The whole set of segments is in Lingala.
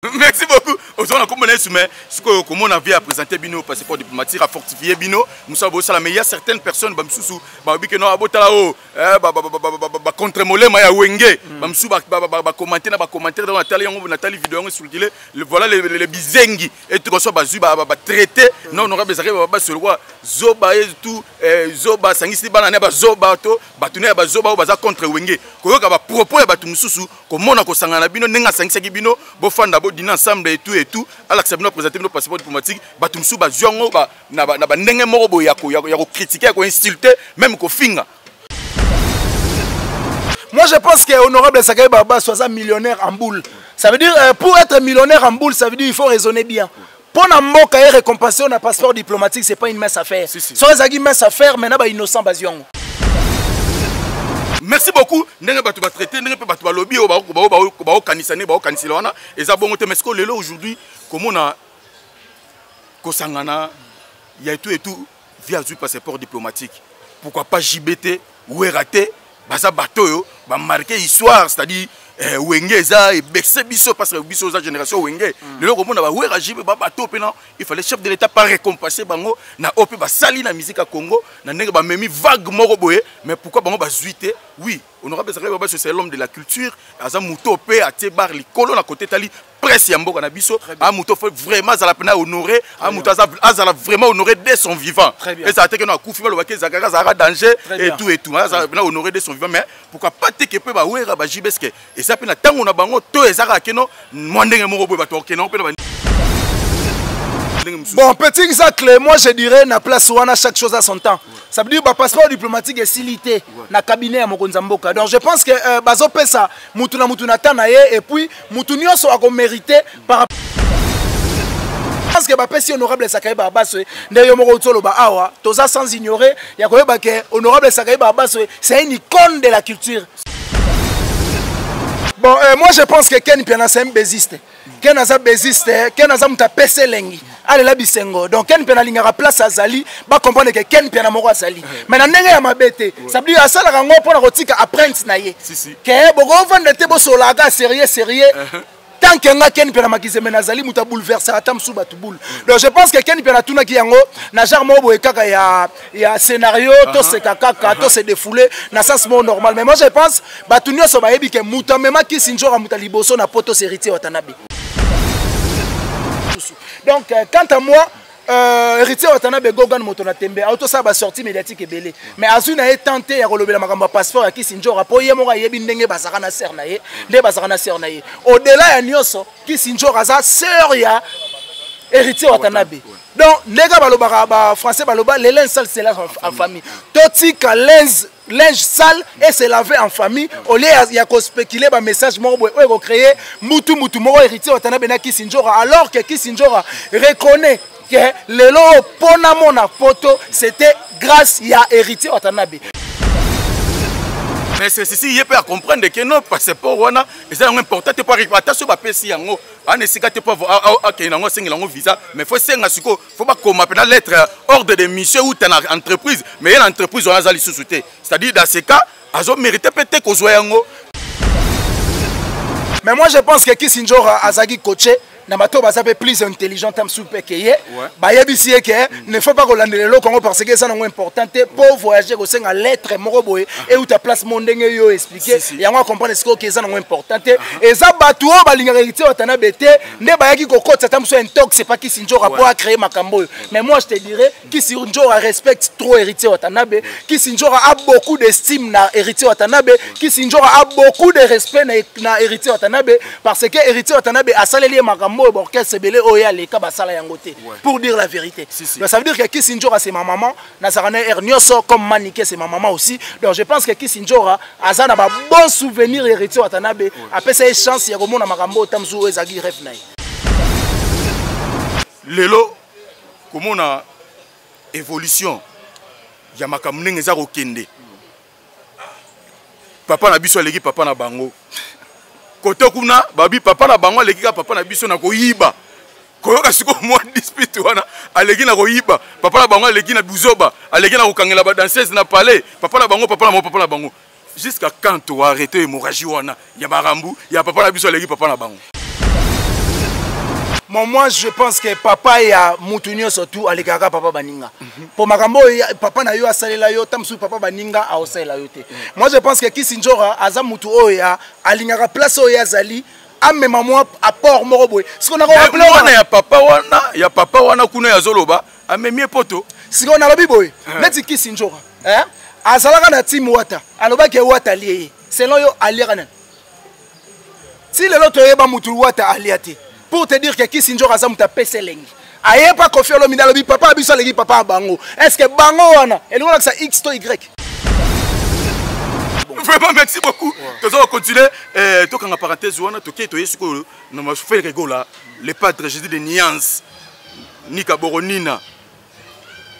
Merci beaucoup. Aujourd'hui, comme on avait à présenter Bino, passeport diplomatique, à fortifier Bino, nous savons ça, mais il y a certaines personnes, qui n'ont pas contre-molé, mais Wenge, commenter dans Nathalie vidéo, voilà les bizengi, et tout ça, traité, non, on aura besoin de se voir, Zoba et tout, Zoba, Sangisi Banane, Zoba, Batune, Zoba, Baza contre Wenge, Koyoka, propos, Batumususu, comme on a Kosangana Bino, Nenga Sangisi Bino, Bofanda, dîner ensemble et tout alors que nous présenter nos passeports diplomatiques batumsu ba zongo ba na ndenge moko boya ko critiquer ko insulter même ko finga. Moi je pense que honorable Sakaye Baba soit millionnaire en boule. Ça veut dire pour être millionnaire en boule, ça veut dire il faut raisonner bien. Pour na mboka et récompenser un passeport diplomatique, c'est pas une mince affaire. Soit ezagi mince affaire maintenant ba innocent ba zongo. Merci beaucoup. N'est pas traité, n'est pas tout lobby au kanisane, au kanisilana. Et ça bon mais ce lelo aujourd'hui, comme on a Kosangana, il y a tout et tout via du passeport diplomatique. Pourquoi pas JBT ou raté, baza bateau, ba marquer histoire, c'est-à-dire Wengeza et Bexebiso parce que biso za génération Wenge. Le comme on a wera JB ba bateau pena, il fallait chef de l'état pas récompenser bango na op ba sali na musique à Congo, na ndenge ba memi vague moko boye, mais pourquoi bango ba zuité? Oui, honorable Sakaye Baba c'est l'homme de la culture, aza mutope a tebar li kolo na côté tali presse ya mboka na biso, a muto faut vraiment za la pena honorer, a muto azala vraiment honorer dès son vivant. Et ça a été que na kufi ba lo ke zakara za danger et tout, ça pena honorer dès son vivant, mais pourquoi pas te que peut ba wera ba jibeske et ça pena tango na bango to ezaka keno mwandenge moko boye ba to keno pena. Bon, petit exemple, moi je dirais na place où on a chaque chose à son temps. Ça veut dire que le passeport diplomatique est silité na cabinet à Mokonzamboka. Donc je pense que bazo pesa mutuna tanaye et puis mutunio soit mérité par rapport. Je pense que bapesi honorable Sakaye Baba ndeyo moko tsolo ba awa toza sans ignorer ya koyeba que honorable Sakaye Baba c'est une icône de la culture. Bon, moi je pense que Ken Piana c'est un bésiste. Ken aza bésiste, Ken aza muta pese lengi. Allez la bisengo. Donc Ken Piana lingara place à Zali, ba comprendre que Ken Piana moko Zali. Mais na ndenge ya mabete, ça veut dire asala rango pona kotika apprenti na ye. Que bogo vendre te bo solaga sérieux. Tant que nga Ken Piana makize menazali muta bouleverser atam sou batu boule. Donc je pense que Ken Piana tuna ki yango na jar mo boye kaka ya scénario to se kaka to se défouler na sens mo normal. Mais moi je pense batu nyoso ba yebi ke muta mema ki sinjora muta liboso na poto héritier Watanabe. Donc, quant à moi, héritier Watanabe Gogan Motona Tembe, auto ça va sortir médiatique et belé. Mais Azuna est tenté à relever la passeport à Kisinjora pour Yemora Yebindenge Basarana Sernaye, de Basarana Sernaye. Au-delà, il y a Nyoso, Kisinjora, sa sœur, ya héritier Watanabe. Donc, les gars, baloba français, baloba, les linges sales, c'est là en famille. Totika, linge sale et se laver en famille. Au lieu de spéculer un message, on créer mutu moro héritier Watanabe na Kisinjora, alors que Kisinjora reconnaît que le lot ponamo na photo c'était grâce à héritier Watanabe. Mais c'est ceci, il peut comprendre que non, passeport wana, c'est important te pas attention ba pesi yango, an esika te pas que nango singi lango visa, mais faut senga siko, faut pas comme appelle lettre ordre de mission ou ta entreprise, mais une entreprise on a zali sous-souté. C'est-à-dire dans ce cas, azo mérité peut-être ko zo yango. Mais moi je pense que Kisinjora azagi coaché na bato basape plus intelligent tam soupe keye ba yebisi que ne faut pas que le Congo parce que ça non important pour voyager au sein à lettre moko boye et où ta place mon ndenge yo expliquer et on comprendre ce que ça non important et ça bato ba linga héritier Watanabe te ne ba yaki ko kota tam so intox c'est pas Kisinjora pour créer makambo. Mais moi je te dirais Kisinjora respecte trop héritier Watanabe, Kisinjora a beaucoup d'estime na héritier Watanabe, Kisinjora a beaucoup de respect na héritier Watanabe parce que héritier Watanabe a salé makambo pour dire la vérité. Donc ça veut dire que Kisinjora c'est ma maman, Nazarane Ernioso comme Maniké c'est ma maman aussi. Donc je pense que Kisinjora a un bon souvenir héritier Watanabe. Après ça chance il y a comme makambo tamzu ezagi ref naï. Lelo comme on a évolution ya makambo ndenge za kokende. Papa na biso aleki papa na bango. Koto kuna babi papa na bango aleki ka papa na biso na koyiba. Koyoka siko mwa dispute wana aleki na koyiba. Papa na bango aleki na buzoba, aleki na kokangela ba danseuse na palais. Papa na bango, papa na bango. Jusqu'à quand tu as arrêté l'hémorragie wana ya marambu, ya papa na biso aleki papa na bango. Moi, je pense que papa ya mutunyo surtout alikaka papa baninga. Pour makambo papa na yo asalela yo tamsu papa baninga a osalela yo te. Moi, je pense que Kisinjora aza mutu oya alingaka place oya zali amema moi apport moko boy. Ce qu'on a rappelé wana ya papa wana kuna ya zoloba amemie poto. Ce qu'on a lobi boy. Neti Kisinjora. Azalaka na team wata. Aloba ke wata lié. Selon yo aliana. Si le loto yeba mutu wata aliate. Pour te dire que Kisinjora Azam t'a pèsé lengi. Aye pas confier le minalobi papa abiso lengi papa bango. Est-ce que bango wana et nous ça X to Y. Vraiment merci beaucoup. Nous allons continuer to kanga parenthèse wana to ke to yesuko na ma faire rigola les padres Jésus de Niance Nika Boronina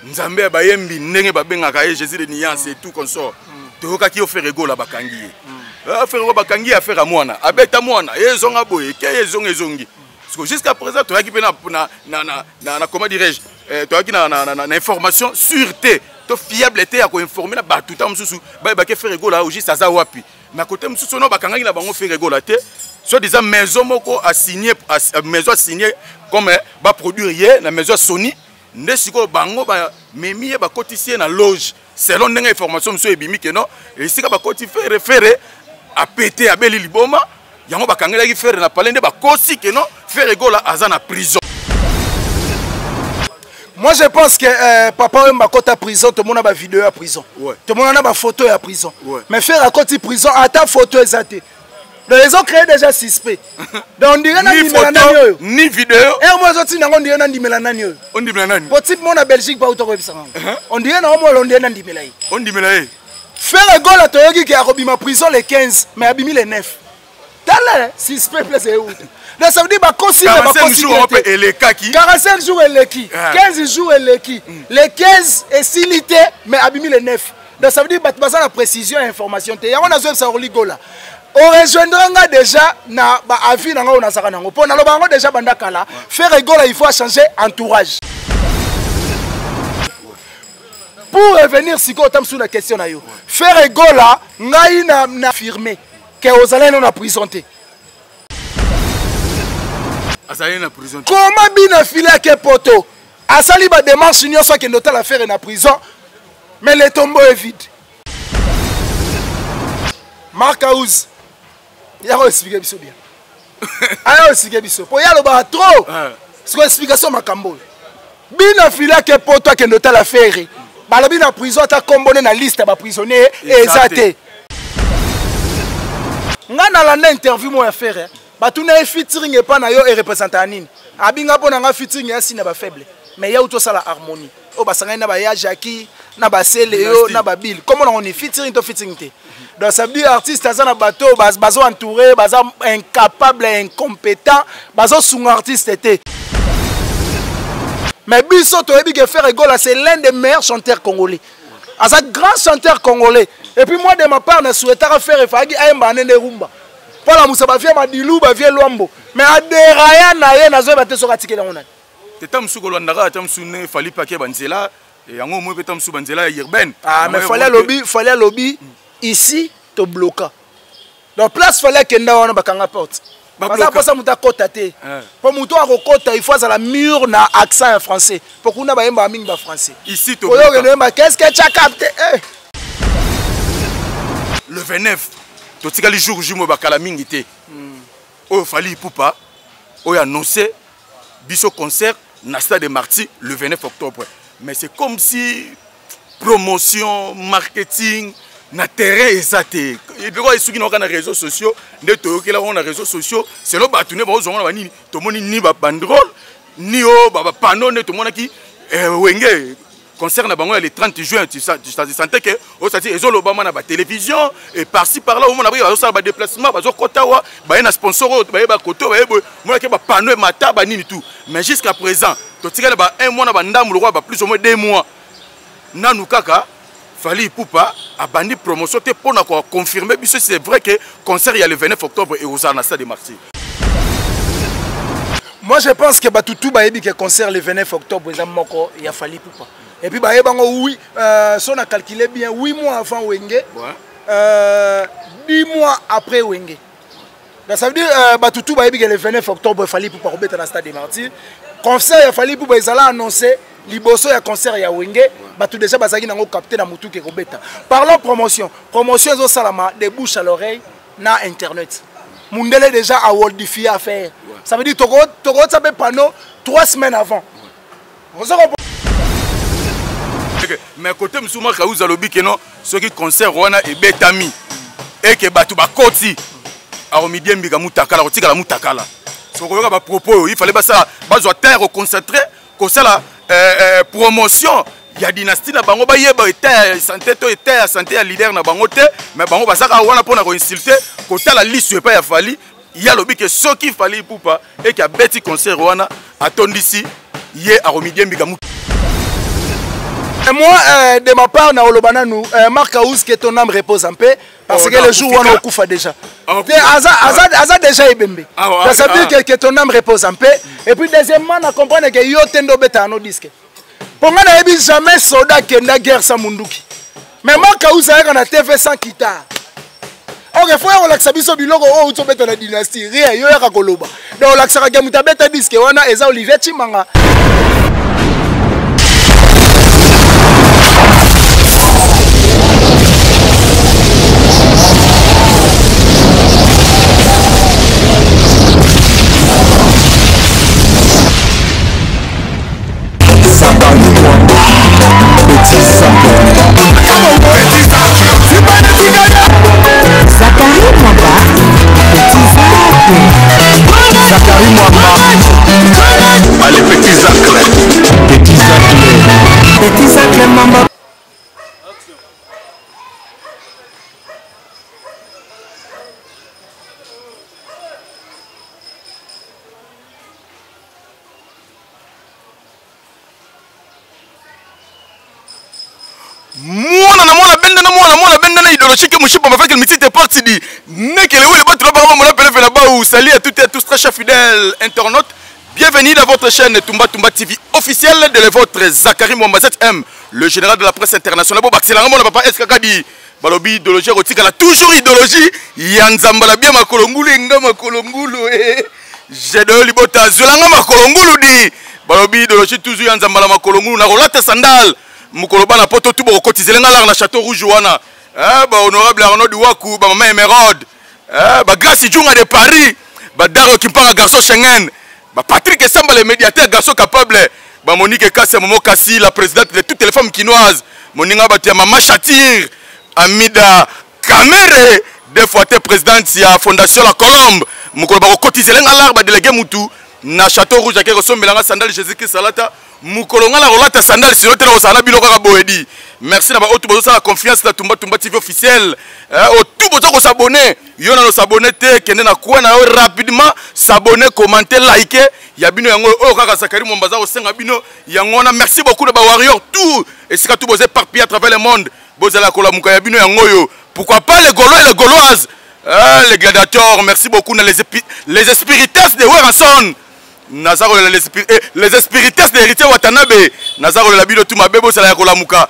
Nzambe bayembi ndenge babengaka Jésus de Niance et tout consort. To ka ki faire rigola bakangi. Faire bakangi affaire à mwana. Abeta mwana ezonga boye ke ezonga ezongi. Jusqu'à présent, tu as comment dirais-je, tu as information sûreté, tu es fiable, tu as informé tout le temps, tu as fait rigoler juste à Zawapi. Mais à côté, tu as fait rigoler. Soit disant maison a signé comme produire la maison Sony, Nesiko Bango, Memi, cotiser na loge, selon l'information, monsieur Ebimi, que non, et si tu as référé à péter à Beli Liboma. Yango bakangela ki faire na palende ba kosi que non faire rigola aza na prison. Moi je pense que papa m'a côté à prison, tout le monde a ba vidéo à prison. Ouais. Tout le monde a ba photo à prison. Ouais. Mais faire à côté prison à ta photo exacte. Donc ils ont créé déjà suspect. Donc on dirait na photo ni vidéo. Et moi je dis na on dirait na ndimela nani yo. On ndimela nani? Pour type mon na Belgique ba utoko ebisa. On dirait na on dirait na ndimela yi. On ndimela yi. Faire rigola to yoki ki a robima prison les 15 mais abimi les 9. Si ce peuple c'est où? Donc ça veut dire que 45 jours et les kaki. 45 jours et les qui. 15 jours et les qui. Les 15 est silité mais abimi les 9. Donc ça veut dire que la précision et l'information. Il y a un azou ça rigola. On rejoindra déjà na ba avis na on a ça nango. Pour na lo bango déjà bandakala. Faire rigola il faut changer entourage. Pour revenir si ko tam sur la question na yo. Faire rigola ngai na affirmer que aux allez non prisonté. Comment bien filer que poto? Asali ba démarche union soit que notal affaire en prison. Mais le tombeau est vide. Marc Aouz. Il y a expliqué biso bien. Aya expliqué biso. Pour y aller ba trop. C'est explication makambo. Bien filer que poto que notal affaire. Ba la bien en prison ta comboné na liste ba prisonnier exacté. Ngana la interview mo affaire ba tuna featuring e pa na yo e représentant nini abinga pona nga featuring ya sina ba faible mais ya uto sala harmonie o ba sanga na ba ya Jackie na ba Seleo na ba Bill comment on est featuring to featuring te donc ça veut dire artiste azana bateau bazo entouré bazo incapable incompétent bazo sous artiste te mais biso to ebi que faire rigola c'est l'un des meilleurs chanteurs congolais asa grand chanteur congolais et puis moi de ma part na souhaitera faire fagi ayemba nene rumba Paula Moussa vient Madilou vient Luambo mais aderaya na ye na zo ba te soka tikela ngona teta msuko lwandaka teta msune fali paquet banzela et yango mo peta msu banzela urbaine mais fallait lobby ici te bloquer donc place fallait que nda wana bakanga porte parce que muta kota te pour muto akokota il faut la mur na accent français pour kuna ba yemba mingi ba français ici te bloquer qu'est-ce que tu as capté le 29 totika les jours jumo bakala mingi te o fali poupa o annoncé biso concert na stade de Marty le 29 octobre mais c'est comme si promotion marketing na terrain exacté et puis quoi suki na kana réseaux sociaux nde toyokela on na réseaux sociaux c'est lo batune ba ozonga ba nini to moni ni ba banderole ni o ba panneau ne to monaki wenge concerne le 30 juin, tu sentais que ils ont la télévision et par-ci par-là, on a des déplacements, ils ont sponsor, mais jusqu'à présent, un mois, plus ou moins 2 mois, Nanou Kaka, Fali Poupa, a bandi promotion pour confirmer, c'est vrai que le concert il y a le 29 octobre et aux Anastas de Marseille. Moi je pense que tout le concert le 29 octobre, il a fallu Poupa. Et puis, oui, si on a calculé bien, 8 mois avant Wenge, 10 mois après Wenge. Ça veut dire Batutu le 29 octobre il fallait pour remettre dans le stade des Martyrs. Concert il fallait pour annoncer liboso ya concert ya Wenge batu déjà bazaki nango capter na mutu ke kobeta. Parlons promotion. Promotion zo salama de bouche à l'oreille na internet. Mundele déjà a worldify à faire. Ça veut dire toko ça peut panneau 3 semaines avant. Mais côté Msouma Kaouza lobi que non ceux qui concert wana et betami et que batu ba koti a omidembi ga mutakala otika la mutakala. Sokoyoka ba propos il fallait ba ça bazwa terre au concentré ko ça la promotion ya dynastie na bango ba yeba était santé to était santé ya leader na bango te mais bango ba saka wana pona ko insulter ko tala liste pas ya fali ya lobi que ceux qui fallait poupa et qui a beti concert wana atondisi yé a omidembi ga mutakala. Et moi, de ma part, Marc Aouz, que ton âme repose en paix, parce que le jour où on a Koufa déjà. Aza déjà Ebembe. Ça veut dire que ton âme repose en paix. Et puis, deuxièmement, on comprend que yo tendo beta no disque. Pour moi, on n'a jamais soda qui n'a guerre sans Munduki. Mais Marc Aouz a un TV sans guitare. Ok, il faut relaxer biso biloko o uto beta na dynastie. Rien, yo ya koloba. Donc relaxer ka gamuta beta disque wana eza Olivier Chimanga. Allez, petits acles. Petits acles, maman. Moi, benda idéologie que Mouchipa m'a fait que le métier était parti dit n'est que le battre là-bas mon appel fait là-bas où salut à toutes et à tous très chers fidèles internautes. Bienvenue dans votre chaîne Tumba Tumba TV officielle de votre Zakari Mwamba 7M, le général de la presse internationale. Bon, accélérant mon papa SKK dit balobi idéologie rotika la toujours idéologie yanzambala bien makolongulu nga makolongulu j'ai de libota zulanga makolongulu dit balobi idéologie toujours yanzambala makolongulu na rolate sandal mukoloba na poto tout bo kotizelenga la na château rouge wana ba honorable Arnaud Douakou ba maman Emeraude ba Gracie Djunga de Paris ba Daro Kimpanga garçon Schengen ba Patrick Samba le médiateur garçon capable ba Monique Kassé Momo Kassi la présidente de toutes les femmes quinoises moninga ba tia Mama Chatir Amida Kamere deux fois te présidente ya fondation la Colombe mukoloba kotizelenga la ba délégué mutu na château rouge ke resommelanga sandal Jésus-Christ salata mukolonga la rolata sandal sino tena osana biloko ka boedi. Merci na ba otu bozo la confiance la Tumba Tumba TV officiel o tout bozo ko s'abonner yo na no s'abonner te kende na kwa na rapidement s'abonner commenter liker ya bino yango o kaka Zakari Mwamba za osenga bino yango na merci beaucoup de ba warrior tout et sika tout bozo éparpillé à travers le monde bozo la kola muka ya bino yango yo pourquoi pas les Gaulois et les Gauloises les gladiateurs merci beaucoup na les spirites de Weranson Nazaro les spirites de héritier Watanabe Nazaro la bino tout ma bebo ça la kola muka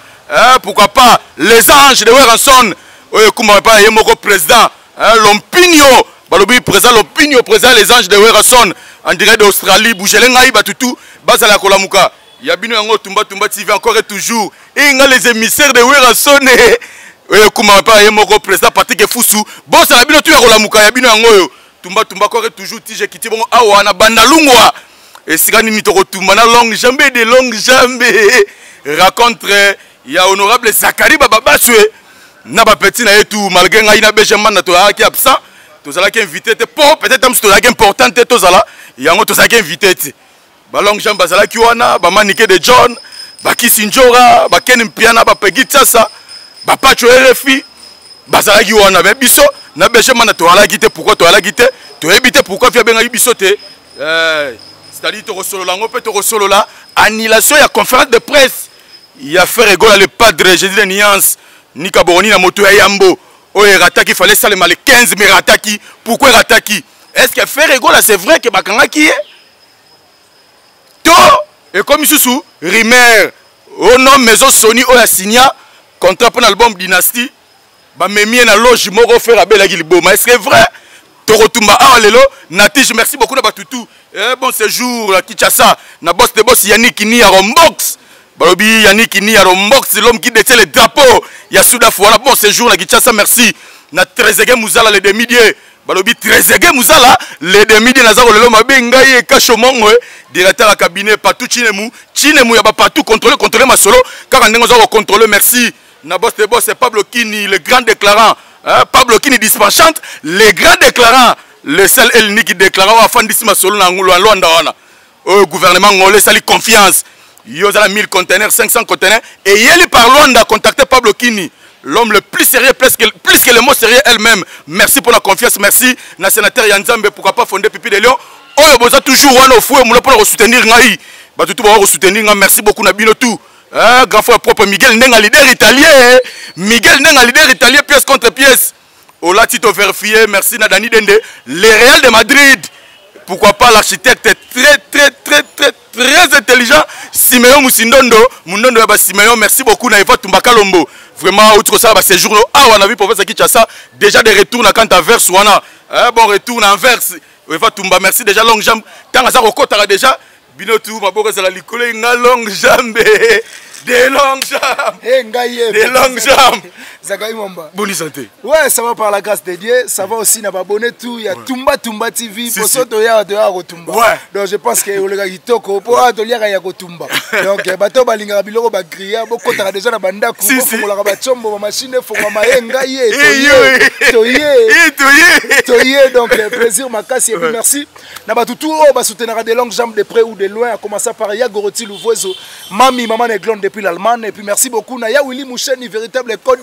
pourquoi pas les anges de Weranson comment pas yemoko président Lompigno balobi président Lompigno président les anges de Weranson en direct d'Australie bougelenga iba tutu basa la kola muka yabino yango Tumba Tumba TV encore et toujours et les émissaires de Weranson comment pas yemoko président Patrick Fusu bossa la bino tu ya kola muka yabino yango Tumba Tumba kore toujours tije kiti bongo awa na bandalungwa et sikani ni toko tumba na longue jambe de longue jambe rencontre ya honorable Zakari Baba Baswe na ba petit na yetu malgré ngai na Benjamin na to aki absent to zala ki invité te pour peut-être am to zala ki important te to zala yango to zala ki invité te ba longue jambe zala ki wana ba manike de John ba Kisinjora ba Ken Mpiana ba Peggy Tsasa ba Pacho RFI bazala ki wana be biso na Benjamin na to ala gité pourquoi to ala gité to éviter pourquoi fia benga biso te c'est-à-dire to solo lango pe to solo la annulation ya conférence de presse il a fait rigoler le padre Jésus de Niance ni Kaboroni na moto ya Yambo o rataki fallait ça le mal 15 mais rataki pourquoi rataki est-ce que fait rigoler c'est vrai que bakanga qui est to et comme sous Rimer au nom maison Sony o ya signa contrat pour l'album Dynastie ba memie na loge moko faire abela ki liboma est-ce que vrai Torotumba Alelo, Natish, merci beaucoup na Batutu. Bon séjour à Kinshasa, na boss de boss Yannick Ni à Rombox. Balobi Yannick Ni à Rombox, l'homme qui détient les drapeaux. Yasuda Fouala, bon séjour à Kinshasa, merci. Na Trezege Mouzala les demi-dieux. Balobi Trezege Mouzala les demi-dieux Nazaro le loma bengaye Kachomongo, directeur à cabinet partout Chinemu ya ba partout contrôler ma solo, car on a contrôler merci. Na boss de boss c'est Pablo Kini, le grand déclarant. Pablo Kini dispensante, les grands déclarants, le seul Elni qui déclarant à Fandissima Solo au gouvernement ngolais sali confiance. Yo a 1000 conteneurs, 500 conteneurs et il par Luanda contacté Pablo Kini, l'homme le plus sérieux plus que le mot sérieux elle-même. Merci pour la confiance, merci na sénateur Yanzambe pourquoi pas fonder Pipi de Lion. Oh besoin toujours wana au fouet moula pour soutenir ngai. Ba tout ba soutenir ngai, merci beaucoup na bino tout. Grand frère propre Miguel Nenga leader italien. Miguel Nenga leader italien pièce contre pièce. Ola Tito vérifié, merci Nadani Dende. Le Real de Madrid. Pourquoi pas l'architecte très intelligent. Simeon Moussindondo. Mundondo Yaba Simeon, merci beaucoup na Eva Tumbaka Lombo. Vraiment, outre ça, c'est jour on a vu professeur Kinshasa. Déjà des retours na quand à Verse wana. Bon retour en Verse. Eva Tumba, merci déjà longue jambe. Tant à ça Rokota déjà. Binotou, ma bourre, c'est la licole, une longue jambe. Des longues jambes. Des longues jambes. Zagaï Mwamba. Bonne santé. Ouais, ça va par la grâce de Dieu. Ça va aussi, n'a pas abonné tout. Il y a Tumba TV. Pour ça, il y a Tumba. Ouais. Donc, je pense que le gars qui toko. Pour un il y a Tumba. Donc, bateau balinga biloko bagria. Beaucoup de déjà na banda kou. Faut la rabachombo machine. Faut ma Toye. Donc, plaisir, ma casse. Et puis, merci. N'a pas tout. On va soutenir des longues jambes de près ou de loin. À commencer par Yagoroti Louvoiseau. Mami, maman Neglon depuis l'Allemagne. Et puis, merci beaucoup. Naya Willy Moucheni, véritable code.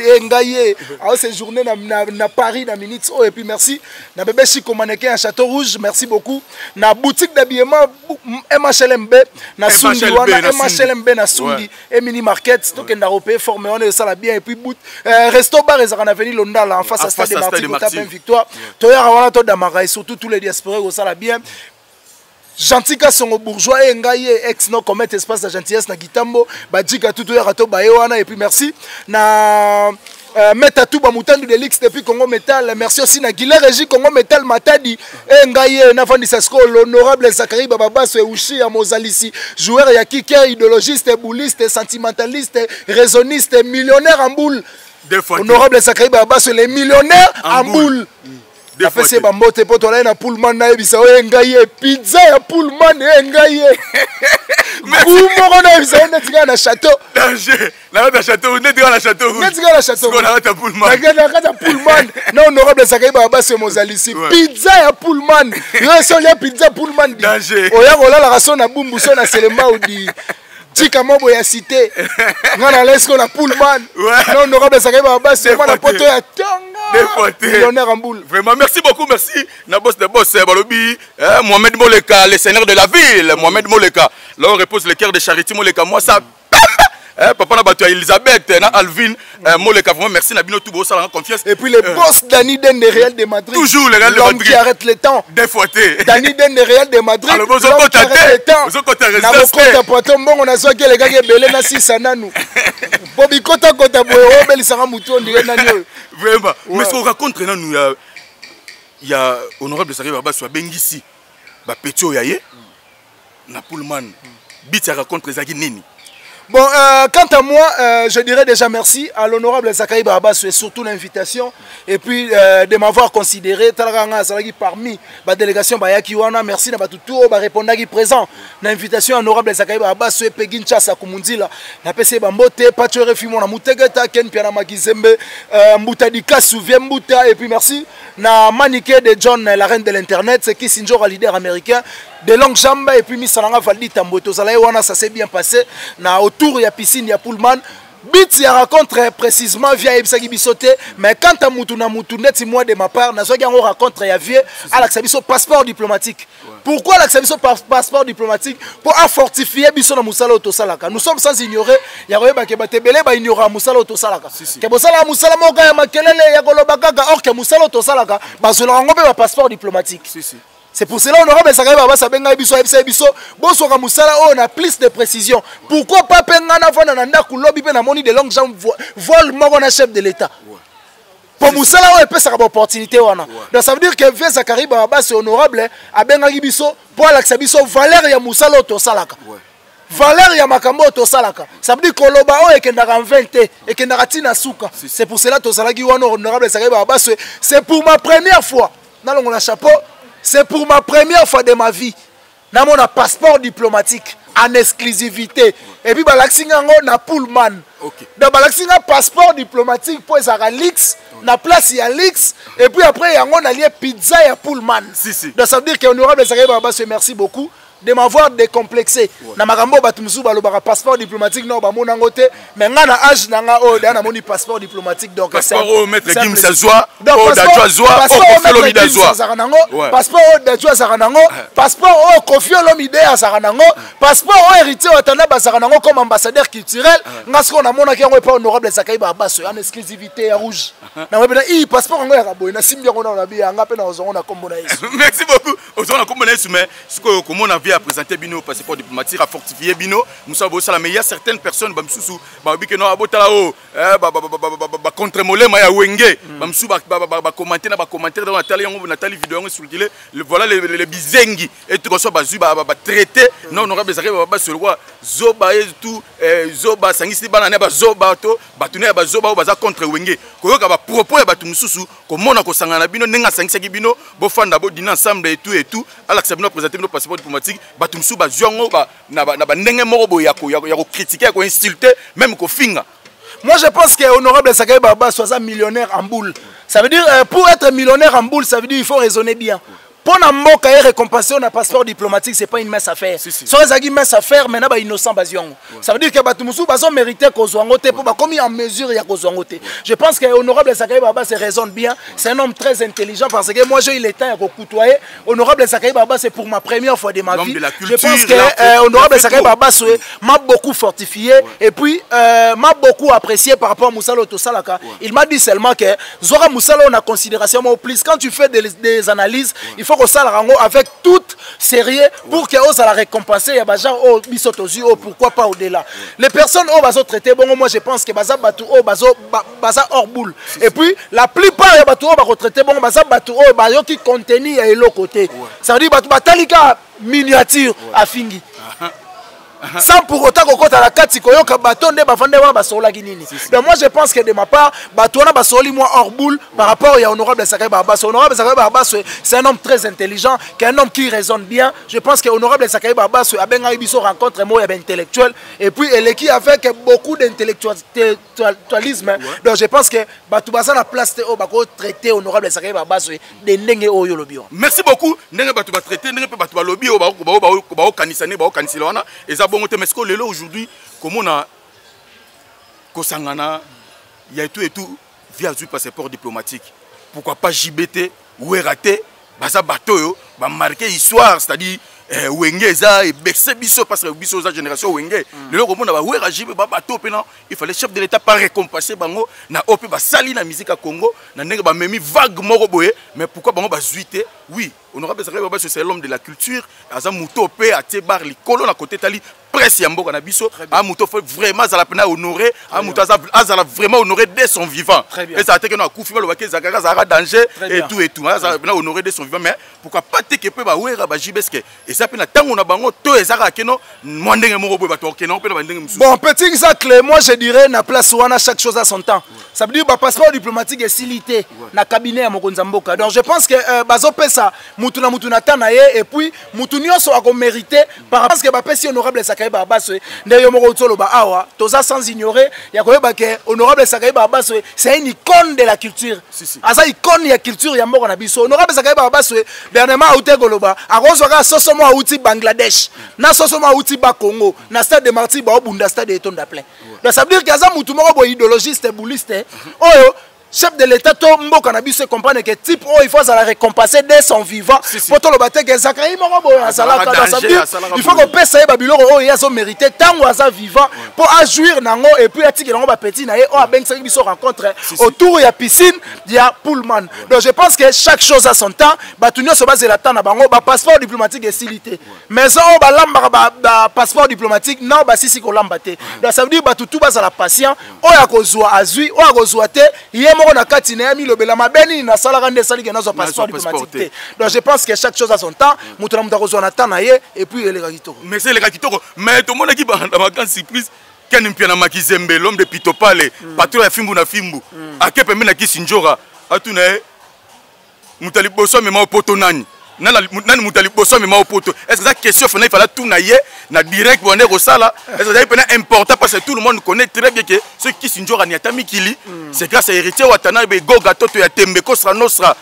Alors ces journées na Paris na minutes et puis merci na bébé Chico mannequin à Château Rouge, merci beaucoup na boutique d'habillement MHLMB na Sundi wana MHLMB na Sundi et mini market to kenda repé formé on est ça la bien et puis bout resto bar et on a venu Londa là en face à Stade des Martyrs pour taper une victoire to ya wana to damara et surtout tous les diasporés au ça la bien. Gentil ka songo bourgeois et ngaye ex no commet espace de gentillesse na Gitambo badjika tout ya rato bayewana et puis merci na meta tout ba mutandu de l'X depuis Congo Metal, merci aussi na Guilherme Régie Congo Metal Matadi et ngaye na Fandi Sasko l'honorable Zachary Bababaso et Ushi à Mozalisi joueur ya kicker idéologiste bouliste sentimentaliste raisonniste millionnaire en boule honorable Zachary Bababaso les millionnaires en boule. Afese bambote poto la na Pullman na ebisa o engaye pizza ya Pullman engaye. Kumo na ebisa netika na château. Danger. Na château, netika na château. Netika na château. Ko na ta Pullman. Na kata Pullman. Na honorable Sakai Baba se Mozalisi. Pizza ya Pullman. Yo so ya pizza Pullman. Danger. Oya ko la rason na bumbu so na Selema odi. Tika mobo ya cité. Ngana lesko na Pullman. Na honorable Sakai Baba se na poto ya tonga. Millionnaire en boule. Vraiment, merci beaucoup, merci. Na boss de boss, Balobi, Mohamed Moleka, le seigneur de la ville, Mohamed Moleka. Là, on repose le cœur de Charité Moleka. Moi, ça. Papa n'a battu Elisabeth, Alvin, Moleka. Vraiment, merci, Nabino Toubo, ça, la confiance. Et puis, le boss Dani Den de Real de Madrid. Toujours le Real de Madrid. L'homme qui arrête le temps. Défouetté. Dani Den de Real de Madrid. Alors, vous avez le temps. Vous avez na bokota poto mbongo na soki les gars belé na sisa nanu bobi kota boyo belisaka mutu ondire nani vraiment mais ce qu'on raconte nous il y a honorable Sakari Baba soit bengisi ba petio yaye na Pullman bit ya raconte les agi nini. Bon, quant à moi, je dirais déjà merci à l'honorable Zakaï Barabas et surtout l'invitation et puis de m'avoir considéré parmi la délégation Bayakiwana. Merci na batutu ba répondaki présent. L'invitation honorable Zakaï Barabas et Pegin Chassa Kumundila. Na PC Bambote, Pachore Fimon na Mutegeta, Ken Piana Magizembe, Mbuta Dika Souvien Mbuta et puis merci na Maniké de John, la reine de l'internet, c'est qui Sinjora leader américain. De longues jambes et puis Missalanga Valdi Tamboto Zalaïwana, ça s'est bien passé. Na autour il y a piscine, il y a Pullman. Bit il raconte précisément via Ebsagi Bisote, mais quand à Moutouna Moutounet, c'est moi de ma part, n'a pas raconte il y a vieux à l'Axabiso passeport diplomatique. Pourquoi l'Axabiso passeport diplomatique? Pour fortifier Biso na Moussala Otosalaka. Nous sommes sans ignorer, il y a Royeba Kebatebele, il y aura Moussala Otosalaka. Kebosala Moussala Moga Makelele, Yagolobagaga, or que Moussala Otosalaka, Bazola Rangombe passeport diplomatique. C'est pour cela honorable Zakaï Baba Sabenga Biso Biso Boso Moussala on a plus de précision. Pourquoi pas Pengana Vananda Kulobi Penamoni de longues jambes vol mort chef de l'État? pour musala o epesa ka opportunité wana donc ça veut dire que Vieux Zakari Baba c'est honorable abengaki biso pour alakisa biso valeur ya musala to salaka valeur ya makambo to salaka ça veut dire koloba o ekendaka 20 ekendaka tina suka c'est pour cela to salaki wana honorable Zakari Baba c'est pour ma première fois na longo na chapeau c'est pour ma première fois de ma vie na mon passeport diplomatique en exclusivité et puis balaksinga ngo na Pullman donc balaksinga passeport diplomatique pour ezaka lix na place ya lix et puis après yango na lié pizza ya Pullman donc ça veut dire que honorable Zakari Baba merci beaucoup de m'avoir décomplexé na makambo batumsu balobaka passeport diplomatique non bamona ngote mais nga na âge na nga o na moni passeport diplomatique donc passeport au maître Kim Sazwa o Dadjwa Zwa o Kofi Olomide Zwa passeport o Dadjwa Zaranango passeport o Kofi Olomide Zaranango passeport o héritier Watana Bazaranango comme ambassadeur culturel nga ce qu'on a mona ki ngo pas honorable Zakari Baba en exclusivité ya rouge na webena i passeport ngo ya kaboy na simbi ngo na bi nga pe na ozongo na kombo na Yesu merci beaucoup ozongo na kombo na Yesu mais ce que comment on a à présenter bino passeport diplomatique à fortifier bino musa bo sala mais il y a certaines personnes ba msusu ba bi que no abotala o ba contre molema ya wenge ba msusu ba commenter na ba commentaire dans Nathalie yango Nathalie vidéo yango circuler voilà les bizengi et tout ça ba zu ba traiter non honorable Zakari Baba sur roi zoba et tout zoba sangisi bana ne ba zoba to batune ba zoba o baza contre wenge koyoka ba propos ya batu msusu ko mona ko sangana bino nenga sangisa ki bino bo fanda bo dina ensemble et tout alors que bino présenter nos passeports diplomatiques batumsu ba zongo ba na ba ndenge moko bo ya ko critiquer ko insulter même ko finga. Moi je pense que honorable Zakari Baba soit millionnaire en boule. Ça veut dire pour être millionnaire en boule, ça veut dire il faut raisonner bien. Pour un mot qui est récompensé, on a passeport diplomatique, c'est pas une mince affaire. Soit les mince affaire, mais n'a innocent basion. Ça veut dire que Batumusu bason mérité qu'on soit ngoté pour commis en mesure il y a qu'on soit ngoté. Je pense que honorable Zakari Baba se raisonne bien. C'est un homme très intelligent parce que moi j'ai eu le temps à côtoyer. Honorable Zakari Baba c'est pour ma première fois de ma vie. Je pense que honorable Zakari Baba m'a beaucoup fortifié et puis m'a beaucoup apprécié par rapport à Moussalo Tosalaka. Il m'a dit seulement que Zora Moussalo on a considération au plus quand tu fais des analyses, il faut que ça avec tout sérieux pour que ça la récompenser il y a genre au bisotozu pourquoi pas au-delà les personnes au bazo traité bon moi je pense que baza batu au bazo baza hors boule et puis la plupart ya batu au ba retraité bon baza batu au ba yo qui contenu ya l'autre côté ça veut dire batu batalika miniature à fingi sans pour autant qu'on compte à la carte koyoka baton de bafande wa basola kinini donc moi je pense que de ma part batona basoli moi hors boule par rapport à honorable Zakari Baba. Honorable Zakari Baba c'est un homme très intelligent qui est un homme qui raisonne bien. Je pense que honorable Zakari Baba a ben biso rencontre moi intellectuel et puis elle est qui avec beaucoup d'intellectualisme donc je pense que batu baza na place au bako traiter honorable Zakari Baba de ndenge oyo lobio. Merci beaucoup ndenge batu ba traiter ndenge pe batu ba lobby o ba kanisane ba kanisila wana eza bon mais ce que lelo aujourd'hui comment on a kosangana il y a tout et tout via du passeport diplomatique pourquoi pas JBT ou raté baza bato yo ba marquer histoire c'est-à-dire wenge eza et bercer biso parce que biso za génération wenge lelo comment on ba wera JB ba bato pena il fallait chef de l'état pas récompenser bango na op ba sali na musique à Congo na ndenge ba memi vague moko boye mais pourquoi bango ba zuité oui honorable Zakari Baba c'est l'homme de la culture aza muto pe atie bar likolo na côté tali presse ya mboka na biso a muto faut vraiment za la pena honorer a muto za vraiment honorer dès son vivant et ça a été que na kufi ba lo ba ke Zakari za danger et tout za la pena honorer dès son vivant mais pourquoi pas te que pe ba wera ba jibeske et ça pena tango na bango to ezaka keno mwandenge moko boy ba to keno pe na ndenge musu bon petit exemple moi je dirais na place wana chaque chose à son temps ça veut dire ba passeport diplomatique est silité na cabinet ya mokonza mboka donc je pense que bazo pesa mutuna mutuna tanaye et puis mutunio so a mérité par rapport à ce que ba pesi honorable Zakari Baba nde yo moko tsolo ba awa toza sans ignorer ya koyeba ke honorable Zakari Baba c'est une icône de la culture asa icône ya culture ya mboka na biso honorable Zakari Baba dernièrement auté goloba akozwaka soso mo auti Bangladesh na soso mo auti ba Congo na stade de Marty ba obunda stade de Tonda plein donc ça veut dire que za mutu moko bo idéologiste bouliste oyo chef de l'état to mboka na biso comprendre que type il faut ça la récompenser dès son vivant pour to le battre que Zakari moko boya salaka ça veut dire il faut que pesa e babilo o ya so mériter tango aza vivant pour ajouir nango et puis atiki nango ba petit na ye o abengisa biso rencontre autour ya piscine ya Pullman donc je pense que chaque chose a son temps batunyo so base la temps na bango ba passeport diplomatique est silité mais ça o ba lamba ba passeport diplomatique non ba sisi ko lamba te donc ça veut dire batutu base la patient o ya kozwa azui o ya kozwa te yemo moko na kati na yami lobela mabeni na salaka nde sali kenazo passeport diplomatique. Donc je pense que chaque chose a son temps, mutu na mutu akozwa na temps na ye et puis eleka kitoko. Mais c'est eleka kitoko, mais tout le monde qui ba na grande surprise Ken Mpiana Makizembe l'homme de Pitopale, patron ya Fimbu na Fimbu. Akepe mena Kisinjora, atuna mutali boso mema opoto nani. Nani mutali boso mema opoto. Est-ce que ça question il fallait tout na ye na direct bonne rosala. Est-ce que c'est important parce que tout le monde connaît très bien que ce Kisinjora ni atami kili, c'est grâce à héritier Watanabe Goga Toto ya Tembe Kosra Nostra,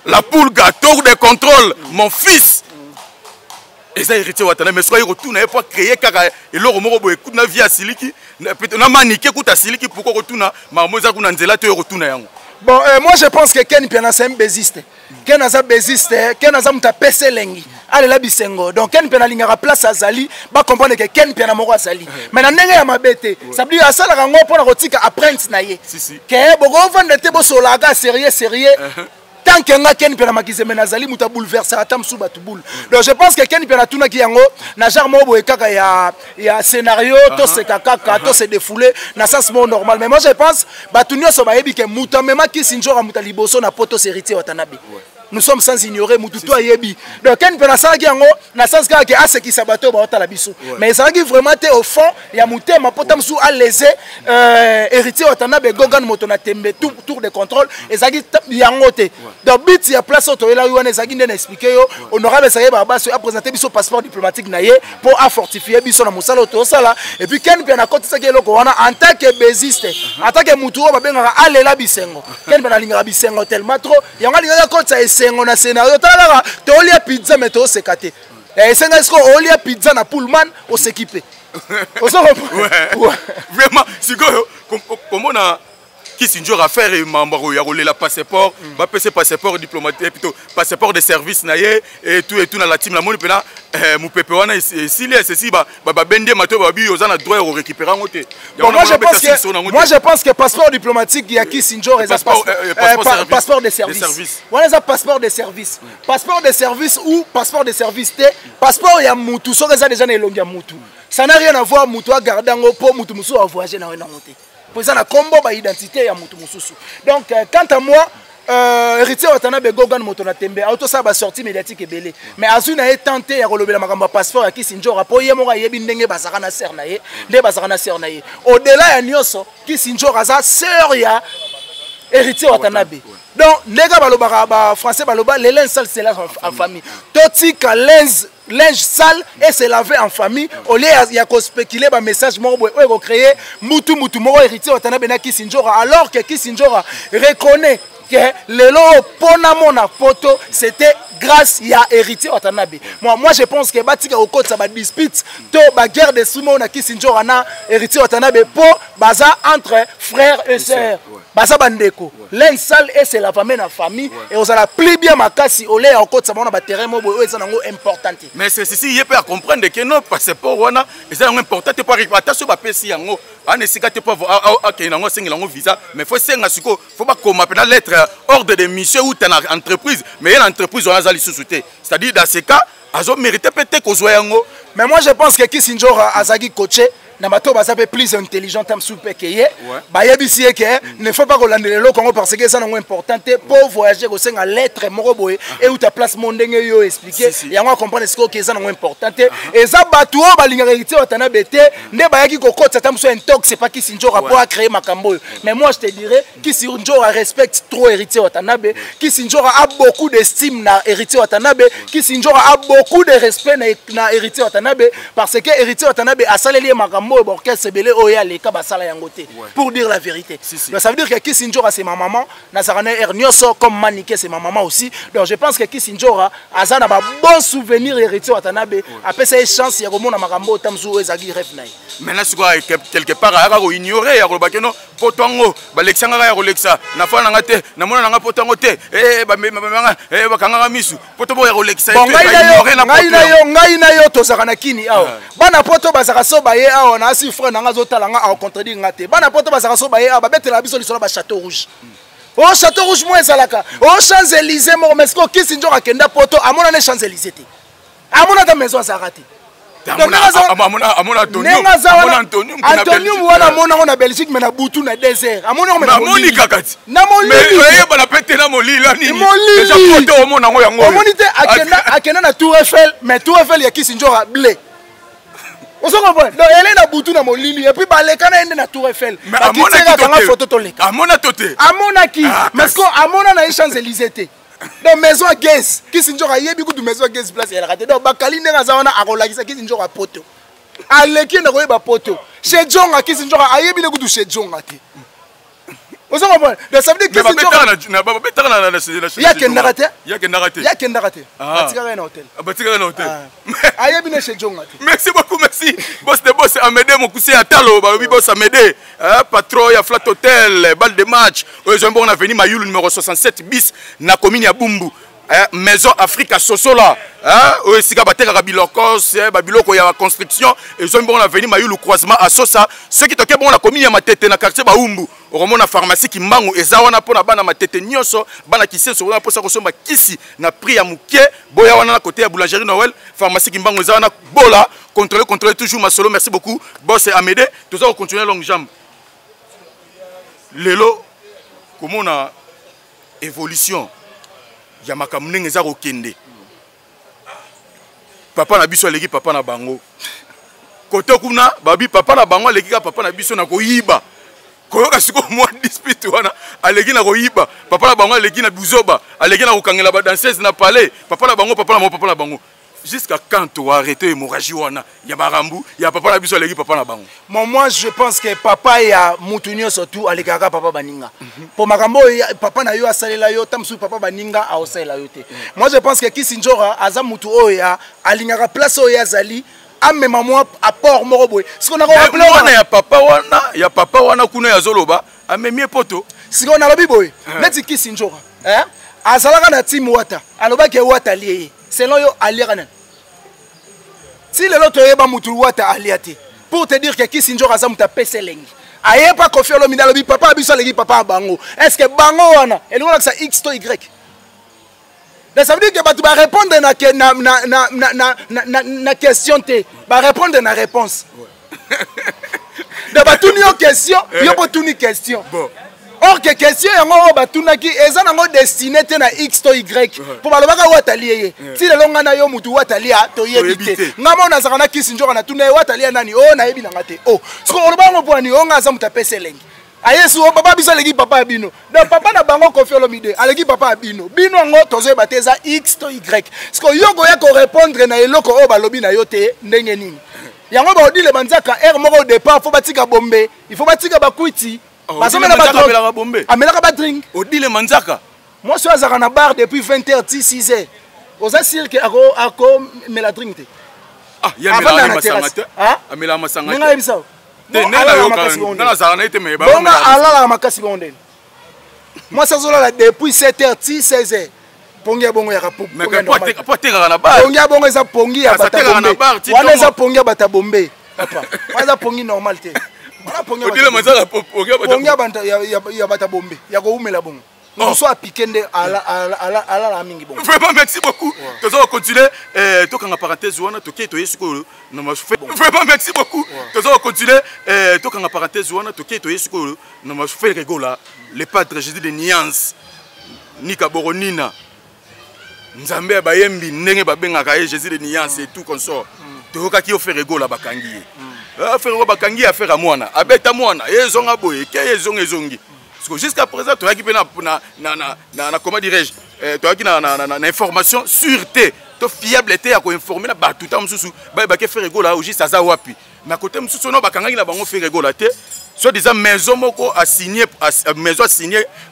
la poule gâteau de contrôle, mon fils. Et ça héritier Watanabe mais soit il retourne pour créer kaka et l'oro moko bo écoute na via Siliki, na manique kuta Siliki pourquoi retourna mamoza kuna nzela to retourna yango. Bon, moi je pense que Ken Mpiana c'est un bésiste. Ken Aza bésiste, Ken Aza muta pese lengi. Allez la bisengo. Donc Ken Mpiana lingara place à Zali, ba comprendre que Ken Mpiana moko Zali. Mais na ndenge ya mabete, ça veut dire asala rango pona rotika apprenti na ye. Que bogo vendre te bo solaga sérieux. Tant que nga Ken Mpiana Makizembe na Zali muta bouleverse atam sou batu boule. Donc je pense que Ken Mpiana tuna ki yango na jarmo bo ekaka ya scénario to se kaka to se défouler na sens normal. Mais moi je pense batu nyoso ba yebi ke muta mema Kisinjora muta liboso na poto héritier Watanabe. Nous sommes sans ignorer Mututu Ayebi. Donc Ken Mpiana Sangi yango na sens kaka ke ase ki sabato ba otala biso. Mais ça qui vraiment te au fond ya mutema potam sou à léser héritier Watanabe Gogan Motona Tembe tour de contrôle et ça qui yango te. Donc bit ya place auto ela wana ça qui ndena expliquer yo honorable Saye Baba a présenté biso passeport diplomatique na ye pour fortifier biso na musala auto sala et puis Ken Mpiana kotisa ke loko wana en tant que bésiste en tant que mutu ba bengaka alela bisengo Ken Mpiana lingaka bisengo tellement trop yango lingaka kotisa sengo na scénario talaka to olia pizza mais to sekate senga esko olia pizza na pullman o s'équiper vraiment sikoyo comment na Kisinjora faire et membre ya roler la passeport ba pese passeport diplomatique plutôt passeport de service na ye et tout na la team la moni pena mu pepe wana si les ceci ba bende mato ba bi ozana droit au récupérer ngote. Bon, moi je pense que passeport diplomatique ya Kisinjora et passeport de service. Voilà ça passeport de service. Passeport de service ou passeport de service te passeport ya mutu so ça déjà na elongi ya mutu. Ça n'a rien à voir mutu a garder ngo po mutu musu a voyager na ngote. Pour ça, la combo ba identité ya mutu mususu. Donc quant à moi, héritier Watanabe Gogan Motona Tembe, auto ça ba sortie médiatique ebele. Mais azuna est tenté ya kolobela makamba passeport ya Kisinjora po ye moko yebi ndenge bazaka na ser na ye, nde bazaka na ser na ye. Au-delà ya nyoso, Kisinjora za sœur ya héritier Watanabe. Donc les gars balobaka ba français baloba les linges sales c'est là en famille. Totika linge sale et se laver en famille au lieu il y a qu'on spéculer ba message moko boy ko créer mutu moko héritier Watanabe na Kisinjora alors que Kisinjora reconnaît que le lot pona mona photo c'était grâce à héritier Watanabe. Moi je pense que batika au côté ça ba dispute to ba guerre de sumo na Kisinjora na héritier Watanabe pour baza entre frères et sœurs. Baza bandeko. L'un sale et c'est la famille et on a plus bien makasi au lieu au côté ça ba ba terrain mo boy ça nango important. Mais c'est ceci il peut comprendre que non passeport wana c'est important te pas attention ba pesi yango an esika te pas OK nango sengi nango visa mais faut senga siko faut pas comme appelle lettre ordre de mission ou ta entreprise mais une entreprise on a zali sous-souté c'est-à-dire dans ce cas azo mérité peut-être ko yango. Mais moi je pense que Kisinjora azagi coaché na bato baza pe plus intelligent tam soupe que ye ba yebisi que ne faut pas kolandela le Congo parce que ça nango important pour voyager ko senga lettre moko boye et ou ta place mondenge yo expliquer yango comprendre ce que ça nango important et ça bato ba lingaka héritier Watanabe te ne ba yaki ko kotsa tam so intox c'est pas Kisinjora pour créer makambo. Mais moi je te dirais Kisinjora respecte trop héritier Watanabe. Kisinjora a beaucoup d'estime na héritier Watanabe. Kisinjora a beaucoup de respect na héritier Watanabe parce que héritier Watanabe a saleli makambo pour dire la vérité. Donc ça veut dire que Kisinjora c'est ma maman, Nazarane Ernioso comme Maniké c'est ma maman aussi. Donc je pense que Kisinjora a un bon souvenir héritier Watanabe. Après ça chance il y a comme makambo tamzu ezagi rêve naï. Maintenant c'est quoi quelque part à ignorer à Robakeno potongo balexanga ya Rolexa na fa na ngate na mona na potongo te bakanga misu potobo ya Rolexa ngai na yo tozaka na kini awa bana poto bazaka so baye awa na si frère nanga zotalanga a contredire ngate bana poto bazaka so baye awa babetela biso lisolo ba Château Rouge. Oh Château Rouge moi ezalaka oh Champs-Élysées mo mesko Kisinjora kenda poto amona ne Champs-Élysées te amona ta maison azarate Antonium wana mona na Belgique mais na butu na désert. Amona na moni kakati. Na moni. Mais ba na pété na molila nini. Déjà photo omona ngo yango. Omonite akena na Tour Eiffel mais Tour Eiffel ya Kisinjora blé. On se comprend. Donc elle est na butu na molili et puis baleka na ende na Tour Eiffel. Mais amona ki kanga photo toleka. Amona toté. Amona ki. Mais ko amona na Champs-Élysées té. Donc maison à Guess, Kisinjora yebi kutu maison à Guess place elle raté. Donc bakali ndenga zawana akolakisa Kisinjora poto. Aleki na koyeba poto. Chez Jonga Kisinjora ayebi na kutu chez Jonga té. Vous comprenez? Donc ça veut dire que Kisinjora na ya kendakate. Ya kendakate. Ya kendakate. Batika na hôtel. Batika na hôtel. Ayebi na chez Jonga té. Merci beaucoup, merci. Boss de boss Amédée Mokoussi Atalo, babi boss Amédée, patron ya Flat Hotel, balle de match. Aujourd'hui on a venu Mayulu numéro 67 bis na commune ya Bumbu. Maison Africa Sosola, sika bateka bilokos, babiloko ya construction. Et aujourd'hui on a venu Mayulu croisement à Sosa. Ceux qui toquent bon la commune ya Matete na quartier Baumbu. Au na pharmacie qui mbangu ezawana pona bana Matete nyonso, bana kisenso wana posa kosomba kisi na prix ya muke, boya wana na côté ya boulangerie Noël, pharmacie qui mbangu ezawana bola, contrôler toujours ma solo. Merci beaucoup. Boss Amédée, tout ça on continue longue jambe. Lelo comment on a évolution ya makamune ngeza kokende. Papa na biso leki papa na bango. Kote kuna babi papa na bango leki ka papa na biso na koyiba. Koyoka siko mwa dispute wana aleki na koyiba. Papa na bango aleki na buzoba, aleki na kokangela ba danseuse na palais. Papa na bango papa na bango. Jusqu'à quand tu vas arrêter l'hémorragie wana ya barambu ya papa na biso leki papa na bango. Moi je pense que papa ya mutunyo surtout alikaka papa baninga. Pour makambo papa na yo asalela yo tamsu papa baninga a osalela yo te. Moi je pense que Kisinjora aza mutu oya alingaka place oya zali amema moi apport moko boy. Ce qu'on a rappelé wana ya papa wana kuna ya zoloba amemie poto. Ce qu'on a lobi boy. Neti Kisinjora. Azalaka na team wata. Aloba ke wata lié. Selon yo aliana. Si le loto yeba mutu wata aliate. Pour te dire que Kisinjora aza muta peselengi. Aye pas confier le midalo bi papa biso legi papa bango. Est-ce que bango wana et nous ça X to Y. Ça veut dire que tu vas répondre na question te, va répondre na réponse. De battu ni question, yo pas ni question. Or que question yango batuna ki eza nango destiné te na X to Y pour balobaka watalié. Si le longa na yo mutu watalia to yebite. Ngamo na zakana Kisinjora na tuna watalia nani oh na yebi nanga te. Oh, so olobango po ni onga za mutapese lengi. Ayesu o papa biso legi papa bino. Donc papa na bango confier mide. Alegi papa bino. Bino ngo tozo bateza X to Y. Parce que yo goya ko répondre na eloko o balobi na yo te ndenge nini. Yango ba odile banzaka R moko au départ faut batika bombe. Il faut batika bakuiti. Basomela ba bombe. Amelaka ba drink. Odile manzaka. Moi je suis à na bar depuis 20h 6h. Oza sûr que ako mela drink te. Ah, ya mela masangate. Amela masangate. Ninga ebisa. Moi, ça là depuis 7h, 16h. Pongia bongo ya kapu. Mais pas terre na bar. Pongia bongo eza pongi ya bata bombe. Wana eza pongi ya bata bombe. Papa. Wana pongi normal te. Wana pongi. Odile mazala pongia bata ya bata bombe. Ya ko umela bongo. On soit piqué à la mingi bon. Vraiment merci beaucoup. Tu vas continuer to kanga parenthèse wana to ke to yesuko na mafufe. Vraiment merci beaucoup. Tu vas continuer to kanga parenthèse wana to ke to yesuko na mafufe regola le padre Jésus de Niance Nika Boronina Nzambe bayembi ndenge babengaka Jésus de Niance et tout consort. To ka ki o faire regola bakangi. Faire bakangi affaire à mwana. Abeta mwana ezonga boye ke ezonga ezongi. Jusqu'à présent, tu as comment dirais-je, tu as information sûreté, tu es fiable, tu as informé tout le temps, tu as fait rigoler au juste à Zawapi. Mais à côté, tu as fait rigoler. Soit disant maison a signé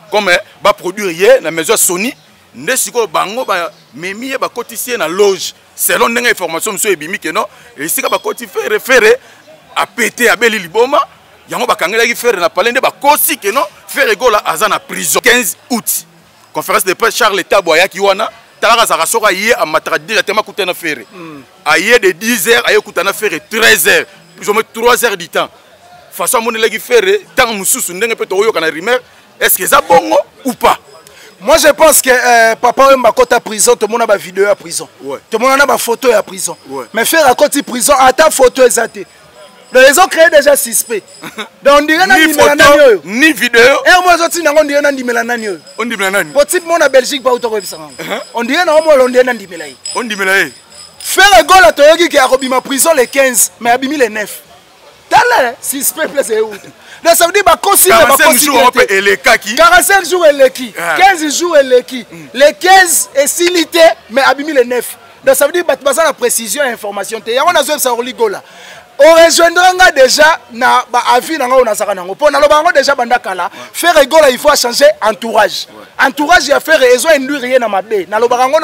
comme ba produire hier, la maison Sony, ne siko bango ba memi ba cotiser na loge selon une information monsieur ebimi que non et si ba cotiser référé à péter à Beli Liboma. Yango bakangela ki faire na palende ba kosi que non faire rigola azana prison 15 août conférence de presse Charles Taboya ki wana talaka za rasoka yé a matra directement kutana faire aye de 10h aye kutana faire 13h plus ou moins 3h du temps façon monela ki faire tant mususu ndenge pe to yoka na rumeur est-ce que ça bongo ou pas Moi je pense que papa Wemba kota prison, tout le monde a une vidéo à prison. Ouais. Tout le monde a une photo à prison. Ouais. Mais faire à côté prison, à ta photo exacte. Donc ils ont créé déjà suspect. Donc on dirait ni photo, ni vidéo. Et moi je dis on dirait nandi melanani. On dit melanani. Pour type mon à Belgique pas auto web ça. On dirait on dirait nandi melai. On dit melanani. Faire un goal à Toyogi qui a remis ma prison les 15 mais abimi les 9. T'as là suspect place où. Donc ça veut dire bah consigne 45 jours et les kaki. 45 jours et les qui 15 jours et les qui les 15 et silité mais abimi les 9. Donc ça veut dire bah la précision et information. Il y a on a besoin de ça là. On rejoindra déjà na ba avis na on a ça nango. Pour na lo bango déjà bandakala. Faire rigolo il faut changer entourage. Entourage ya faire ils ont induit rien na mabe. Na lo bango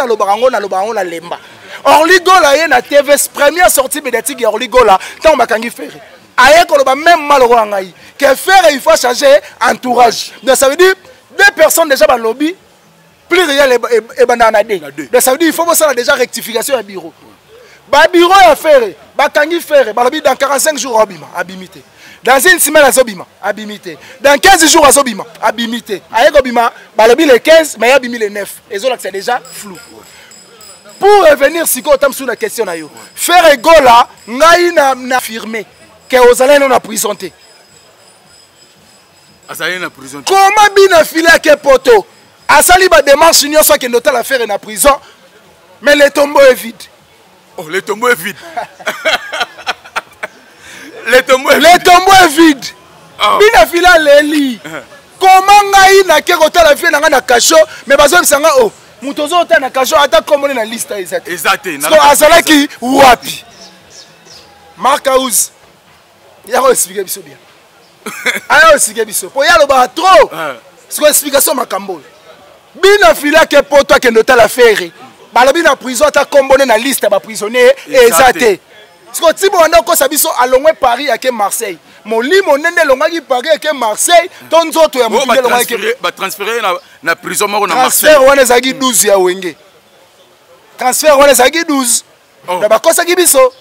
na lemba. Orligola y na TV première sortie médiatique ya Orligola tant bakangi faire. Aye ko lo ba même mal ro ngai. Que faire il faut changer entourage. Donc ça veut dire deux personnes déjà dans lobby plus rien et banana de. Donc ça veut dire il faut ça déjà rectification à bureau. Ba bureau à faire, ba kangi faire, ba dans 45 jours abima, abimité. Dans une semaine azobima, abimité. Dans 15 jours azobima, abimité. Aye gobima, ba les 15 mais abimi les 9. Et ça c'est déjà flou. Pour revenir si ko tam sur la question na yo. Faire gola ngai na affirmer que aux allez non prisonté. Azali na prison. Comment bina filer que poto? Asali ba démarche union soit que notal affaire na prison. Mais le tombeau est vide. Oh, le tombeau est vide. Le tombeau est vide. Bina fila leli. Comment ngai na ke kota la fille na kacho mais bazo bisanga oh mutozo ota na kacho ata komone na liste exact. Exact. So azala ki wapi. Mark House. Ya ko expliquer biso bien. Aya expliquer biso. Po ya lo ba trop. C'est explication makambo. Bina fila ke poto ke nota la faire. Balobi na prison ta combonné na liste ba prisonnier exacté. Parce que tibo wana ko sabiso alongwe Paris à Marseille. Molimo nende longaki Paris à Marseille, ton nzoto ya mutinde longaki ba transférer na prison moko na Marseille. Transfert wana zaki 12 ya wenge. Transfert wana zaki 12. Da ba kosa ki biso.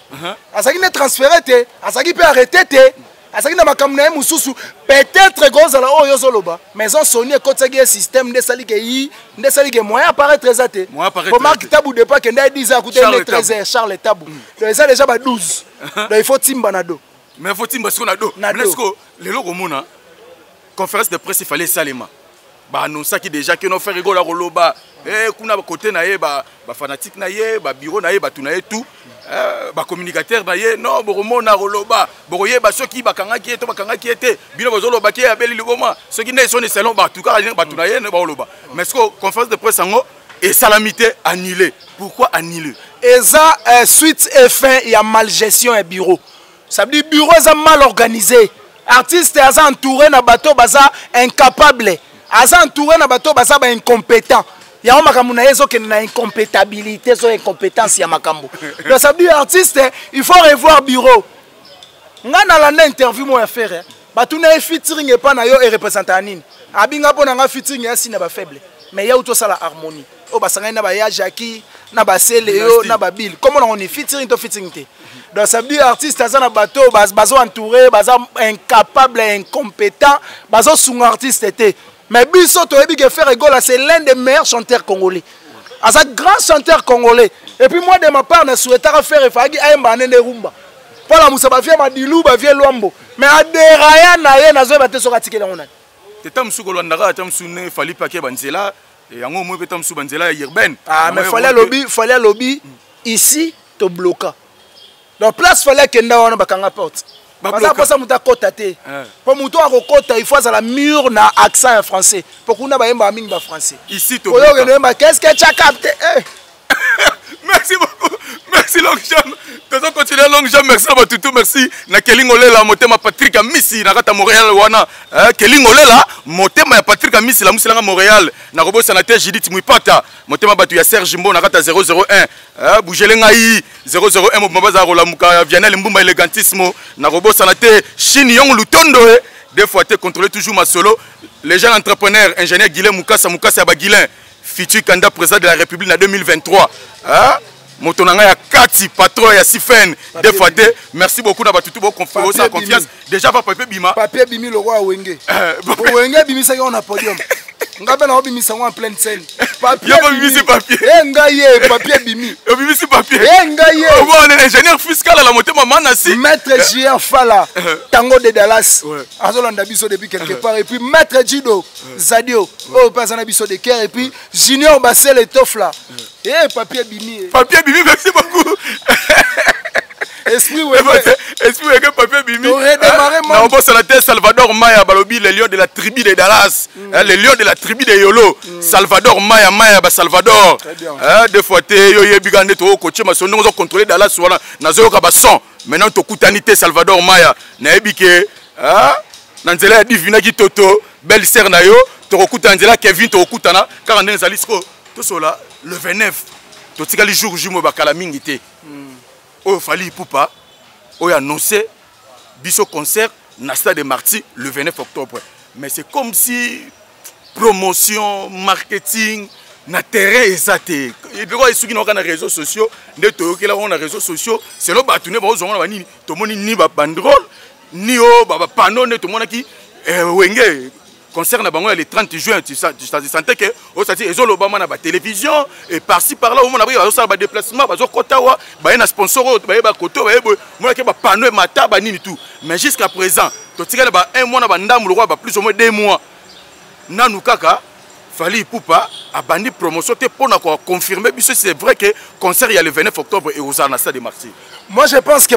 Azaki ne transférer te, azaki pe arrêter te. Azaki na makambo na mususu peut-être gozala oyo zoloba mais on sonné côté un système de sali que moyen apparaître très até pour marque tabou de pas que ndai 10 à coûter 13 Charles Tabou donc ça déjà ba 12 donc il faut timba na do mais faut timba sur na do parce que les loko mona conférence de presse il fallait salema ba annoncer qui déjà que nos frères rigola roloba kuna côté na ye ba fanatique na ye ba bureau na ye ba tunaye tout ba communicateur na ye non boromo na roloba boroye ba soki bakangaki to bakangaki ete bino bozoloba ki abeli liboma soki ne sonne selon ba tout cas ba tunaye ne ba roloba mais ce que conférence de presse ngo et salamité annulé pourquoi annulé et ça suite et fin il y a mal gestion et bureau ça veut dire bureau est mal organisé artiste est entouré na bateau baza incapable aza entouré na bateau baza ba incompétent. Il y a un makambo na yezo qui na incompétabilité, so incompétence ya makambo. Donc ça veut dire artiste, il faut revoir bureau. Nga na landa interview mo ya faire. Ba tuna featuring e pa na yo e représentant nini. Abinga pona nga featuring ya sina ba faible. Mais ya uto sala harmonie. O ba sanga na ba ya Jackie, na ba Seleo, na ba Bill. Comment on est featuring to featuring te. Donc ça veut dire artiste aza na bateau bazo entouré, bazo incapable, incompétent, bazo sous artiste te. Mais Bisso Toyebi que faire Egola, c'est l'un des meilleurs chanteurs congolais. C'est un grand chanteur congolais. Et puis moi, de ma part, je souhaitais faire Fagi Aïmba Nene Rumba. Pour la Moussa Bafia, Madilou, Bafia Luambo. Mais à des Raya, Naye, Nazo, Bate Sora Tike Langonan. Tu as dit que tu as dit Fali Paké Banzela. Et en gros, tu as dit Banzela Yerben. Ah, mais fallait lobby ici, te bloquer. Donc, place fallait que nous bakanga porte. Parce que ça m'a coté. Pour mouton à côté, il faut la mur na accent français. Pour qu'on ait un ming français. Ici, tu qu'est-ce que tu as capté? Merci beaucoup. Merci Longjam. Nous allons continuer Longjam. Merci à tout. Merci. Na Kelingolela, motema Patrick Amissi, na kata Montréal wana. Kelingolela, motema Patrick Amissi, la musila Montréal. Na robo sénateur Judith Muipata, motema batu ya Serge Mbo na kata 001. Bougele ngai 001 mobaza rola muka Vianel Mbumba élégantismo. Na robo sénateur Chine Yong Lutondo. Des fois tu contrôles toujours ma solo. Les jeunes entrepreneurs, ingénieur Guilain Mukasa Baguilin. Futur candidat président de la République en 2023. Motonanga ya Kati, patron ya Sifen. Des fois, merci beaucoup d'avoir tout confiance. Déjà, va papier bima. Papier bimi le roi Wenge. Wenge bimi ça y on a podium. Ngabe na obimisa en pleine scène. Papier. Papier. Ngaye papier bimi. Obimisi papier. Ngaye. On est ingénieur fiscal à la montée maman nasi. Maître J.R. Fala, Tango de Dallas. Azolanda biso depuis quelque part et puis Maître Jido Zadio. Oh pasana biso de cœur et puis Junior Bassel et Tofla. Papier bimi. Papier bimi, merci beaucoup. Esprit que papier bimi. On bosse à la tête Salvador Maya Balobi, les lions de la tribu de Dallas, les lions de la tribu de Yolo. Salvador Maya Salvador. Deux fois yo yebigande to coacher ma son nous contrôler Dallas voilà nazo kabason. Maintenant to kutanité Salvador Maya na ebike nanzela divina ki toto belle sœur na yo to kuta nzela Kevin to kutana car ndene zalisko to sola le 29 to tikali jour jumo bakala mingité. Oh, Fally Poupa, oh, annoncé biso concert na Stade des Martyrs le 29 octobre. Mais c'est comme si promotion, marketing, na terrain exacté. Et de quoi ils sont dans les réseaux sociaux, de tout que là on a réseaux sociaux, c'est là bas tourner bas aux gens ni tout le monde ni bas banderole ni au bas panneau ne tout le monde qui wenge. Concert na bango le 30 juin tu sentais que au ça ils ont l'Obama na ba télévision et par-ci par-là on a pris ça ba déplacement ba zo kotawa ba na sponsor ba koto ba moi ke ba panneau mata ba nini tout mais jusqu'à présent to tika ba un mois na ba ndam le roi ba plus ou moins 2 mois nanu kaka Fally Poupa a bandi promotion te pour confirmer biso c'est vrai que concert il y a le 29 octobre et aux Stade des Martyrs. Moi je pense que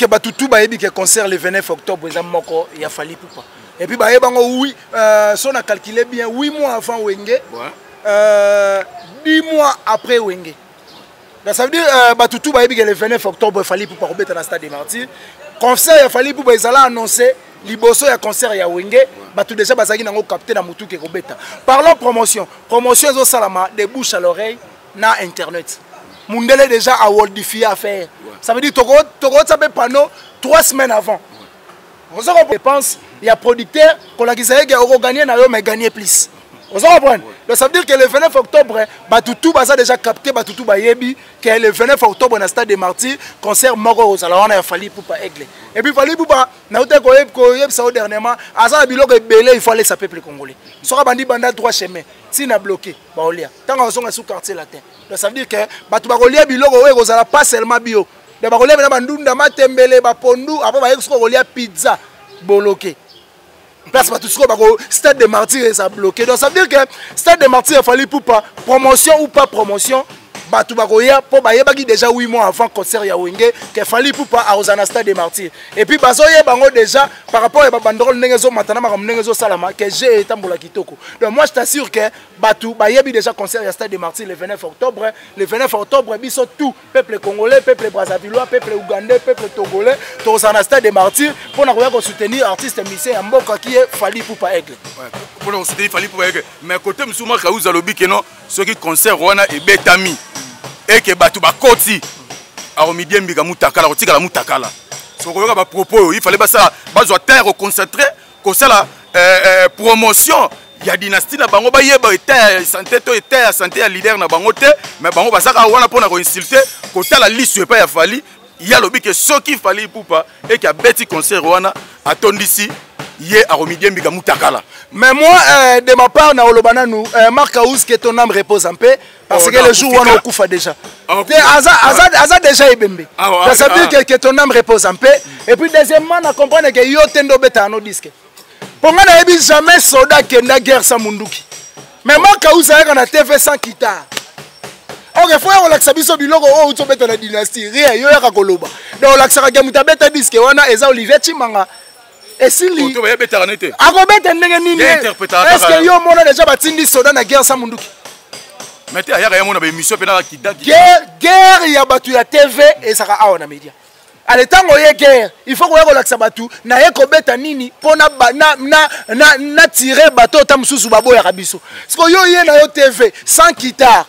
Batutu ba yebi que concert le 29 octobre ils moko il y a Fally Poupa. Et puis, oui, si on a calculé bien, 8 mois avant Wenge, 10 mois après Wenge. Donc, ça veut dire que le 29 octobre, il fallait pour remettre dans le Stade des Martyrs. Concert, il fallait pour annoncer, Liboso, il y a concert, il y a Wenge. Tout déjà, il y a capté dans Moutou qui est parlons promotion. Promotion, c'est des bouches à l'oreille, na Internet. Mundele déjà a worldifié à faire. Ça veut dire que tu as un panneau 3 semaines avant. Vous avez dépense, il y a producteur qu'on a gagné, mais gagné plus. Vous comprenez? Donc ça veut dire que le 29 octobre, Batutu a déjà capté, Batutu Bayebi, que le 29 octobre, dans le Stade des Martyrs, concert Moro, alors on a Fally Poupa aigle. Et puis Fally Poupa, dernièrement, il fallait sa peuple congolais. Il sera bandi banda 3 chemins. S'il a bloqué, tant qu'on est sous quartier latin. Donc ça veut dire que Batubagolia Biloko, pas seulement bio. De bakolia na bandunda matembele ba pondu après ba yexko kolia pizza bloqué. Place pas tout ce qu'on Stade des Martyrs ça bloqué. Donc ça veut dire que Stade des Martyrs il fallait pour pas promotion ou pas promotion batu bakoya po ba yebaki déjà 8 mois avant concert ya Wenge que fallait pour pas à Stade des Martyrs. Et puis bazoye bango déjà par rapport à bandrol nengezo matana makam nengezo salama que j'ai tambola kitoko. Donc moi je t'assure que batu ba yebi déjà concert ya Stade des Martyrs le 29 octobre. Le 29 octobre biso tout peuple congolais, peuple brazzavillois, peuple ougandais, peuple togolais, tous en Stade des Martyrs pour na soutenir artiste musicien ya mboka qui est Fally Poupa aigle. Pour nous soutenir Fally Poupa aigle. Mais côté Msouma Kaouza lobi que non ceux qui concert wana et betami et que batu bakoti a midi mbika mutakala kotika la mutakala. So ko ba propos il fallait ba ça bazwa terre concentrer ko ça la promotion ya dynastie na bango ba yeba état santé to état santé ya leader na bango te mais bango ba saka wana pona ko insulter ko tala liste pas ya Fally ya lobi que ceux qui Fally Poupa et qui a beti concert wana atondisi yé a midi mbika mutakala. Mais moi, de ma part, Marc Aouz, que ton âme repose en paix, parce que le jour où on a Koufa déjà. Aza déjà Ebembe. Ça veut dire que ton âme repose en paix. Et puis, deuxièmement, on comprend que yo tendo beta no disque. Pour moi, on n'a jamais soldat qui n'a guerre sans Munduki. Mais Marc Aouz a un TV sans guitare. Ok, il faut que l'accès biso biloko ou tu beta la dynastie. Rien, yo ya koloba. Donc l'accès à gamuta beta disque, on a Eza Olivier Chimanga. Et si lui, est-ce que yo mona déjà batindi soda na guerre sa munduki? Mais tu as ya mona ba émission pena ki date. Guerre ya batu ya TV et ça a na média. Ale tango ye guerre, il faut ko relaxa batu na ye ko beta nini pona na tirer bateau ta mususu babo ya kabiso. Parce que yo ye na yo TV sans guitare.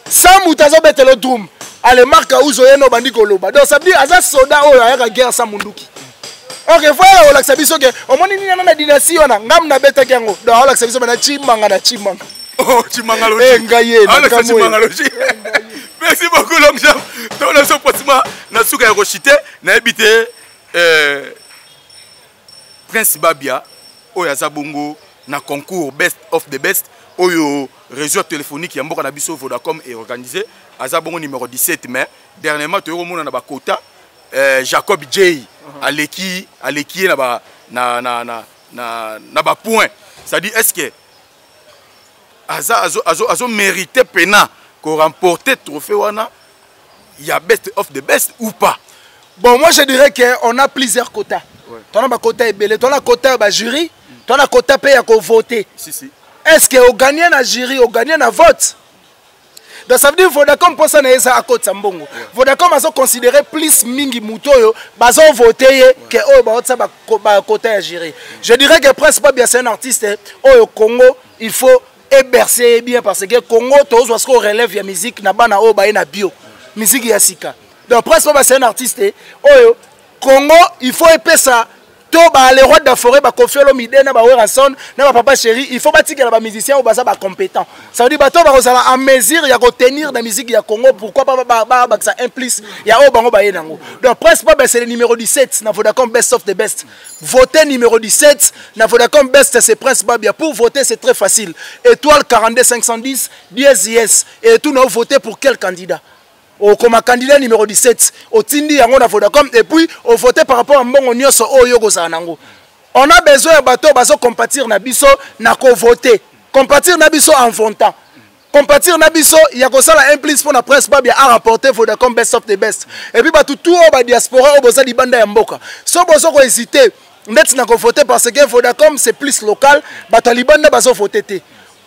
Sans mutazo beta le drum. Ale marka uzo ye no bandi koloba. Donc ça veut dire aza soda o ya guerre sa munduki. Ok, voilà, on l'accès biso que au moins ni na dynastie on a ngam na beta kengo. Donc on l'accès biso na chimanga na chimanga. Oh, chimanga logi. Ngaye na chimanga logi. Merci beaucoup Longchamp. Ton na so possible na suka ya rochité na habité Prince Babia o ya zabongo na concours best of the best oyo réseau téléphonique ya mboka na biso Vodacom est organisé aza bongo numéro 17 mais dernièrement to mona na ba quota Jacob J aleki na ba point ça dit est-ce que azo mérité pena qu'on remporter trophée wana il y a best of the best ou pas? Bon, moi je dirais qu'on a plusieurs quotas. Tu as un quota ébélé, tu as un quota de jury, tu as un quota payé à voter. Si. Est-ce qu'on gagne un jury, on gagne un vote? Donc ça veut dire que Vodacom pense à côté de Mbongo. Vodacom a considéré plus mingi mutoyo, bazo voter que au quota de jury. Je dirais que presque pas bien c'est un artiste au Congo, il faut héberger bien parce que Congo tous parce qu'on relève la musique na bana o ba na bio. Musique ya sika. Donc presque pas c'est un artiste au Congo, il faut épaisser ça. Les rois de la forêt, ils confier l'homme idée, na papa chéri, il faut bâtir les musiciens ou basa compétents. Ça veut dire bateau en mesure ya retenir la musique ya Congo, pourquoi pas ça implique ya o bango ba yenango. Donc presque pas c'est le numéro 17 na Vodacom best of the best. Voter numéro 17 na Vodacom best c'est Prince Babia. Pour voter c'est très facile. Étoile 42 510 10 et tout nous voter pour quel candidat? Comme candidat numéro 17, au Tindi yango na Vodacom et puis au voter par rapport à Mbongo Nyoso Oyogo Zanango. On a besoin de bateau baso compatir na biso na ko voter. Compatir na biso en votant. Compatir na biso ya ko sala implice pour na presse Babia a rapporter Vodacom best of the best. Et puis batu tout ba diaspora o boza libanda ya mboka. So bozo ko hésiter, net na ko voter parce que Vodacom c'est plus local, batu libanda bazo voter té.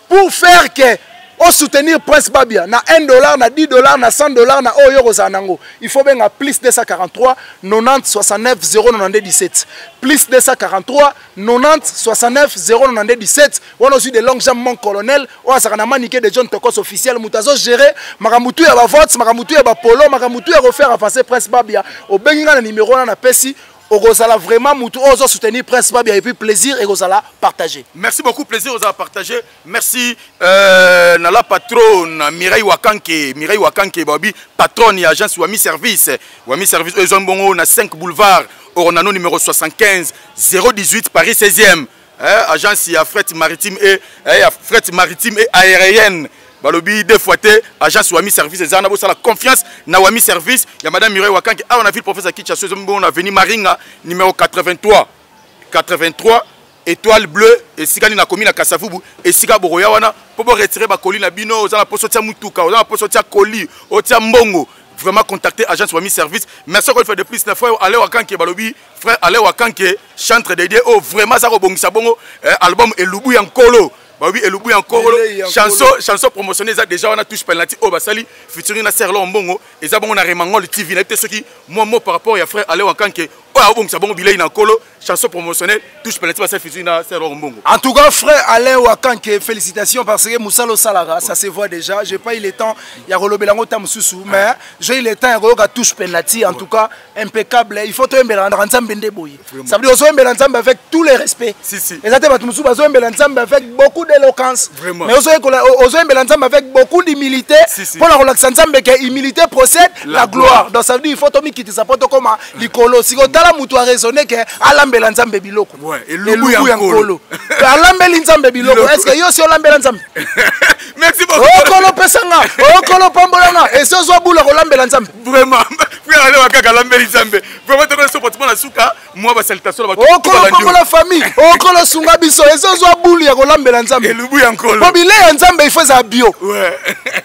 Pour faire que on soutenir Prince Babia na $1, na $10, na $100, na Oyo Zanango. Il faut bien à plus 243 90 69 092 17. Plus 243 90 69 092 17. On a aussi des longues jambes mon colonel. On a ça maniqué de John Tokos officiel. Moutazo géré. Maramutu ya ba vote, Maramutu ya ba polo, Maramutu ya refaire avancer Prince Babia. Au benga na numéro na pesi. Ozala vraiment moutou ozo soutenir Prince Babia et puis plaisir et ozala partager. Merci beaucoup, plaisir ozala partager. Merci nala patron Mireille Wakanke babi patron et agence Wami Service eux bongo na 5 boulevard Ornano numéro 75 018 Paris 16e. Agence ya fret maritime et aérienne. Balobi deux fois agence Wami Service et Zana la confiance na Wami Service. Il y a madame Mireille Wakanke. Ah, on a vu le professeur Kitchasso, on a venu Maringa numéro 83 étoile bleue et Sikani na commune à Kassavubu et Sika Boroya wana pour retirer ba colis na bino aux ala poso tia mutuka aux ala poso tia colis au tia mbongo. Vraiment contacter agence Wami Service. Merci encore une fois de plus na frère Ale Wakanke balobi frère Ale Wakanke chantre dédié au vraiment ça rebongisa bongo album Elubu Yankolo. Bah oui, Elubu encore chanson promotionnée déjà on a touché penalty au basali featuring na Serlo Mbongo et ça bon on a remango le TV n'était ce qui moi par rapport à frère Ale Wakanke oh bon ça bon bilay na kolo chanson promotionnelle touche penalty basali featuring na Serlo Mbongo. En tout cas frère Ale Wakanke félicitations parce que Moussalo Salara ça se voit déjà j'ai pas eu le temps il y a rolobelango tamususu mais j'ai eu le temps à touche penalty en tout cas impeccable il faut te mbelanda nzambe ndeboyi ça veut dire ozo mbelanda nzambe avec tous les respects et ça te bat mususu bazo mbelanda nzambe avec beaucoup d'éloquence. Mais ozo mbelanda nzambe avec beaucoup d'humilité pour la relaxer nzambe que humilité procède la gloire donc ça veut dire il faut to mikiti ça poto comme likolo si otala mutu a raisonner que alambela nzambe biloko et lubu yankolo alambeli nzambe biloko est-ce que yo si olambela nzambe merci beaucoup okolo pesanga okolo pambolanga et so zo bula kolambela nzambe vraiment frère Ale Wakanke alambeli nzambe vraiment te remercie pour la souka moi ba salutation ba okolo pambola famille okolo sunga biso et so zo bulu ya kolambela nzambe elubu yankolo bobile ya nzambe il faut za bio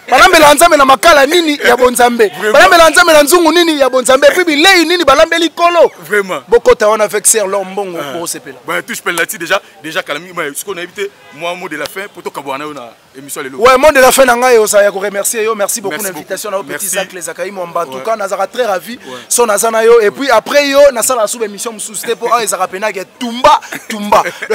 balambela nzambe na makala nini ya bonzambe balambela nzambe na nzungu nini ya bonzambe puis bilei nini balambeli kolo vraiment bokota wana avec Serlo Mbongo pour sepela bah touche penalty déjà kalami ce qu'on a évité moi mot de la fin pour to kabwana na émission lelo ouais mot de la fin na ngai ça ya ko remercier yo merci beaucoup l'invitation na petit sac les akai Mwamba en tout cas nazara très ravi son nazana yo et puis après yo na sala sous émission mususte pour a ezara pena que tumba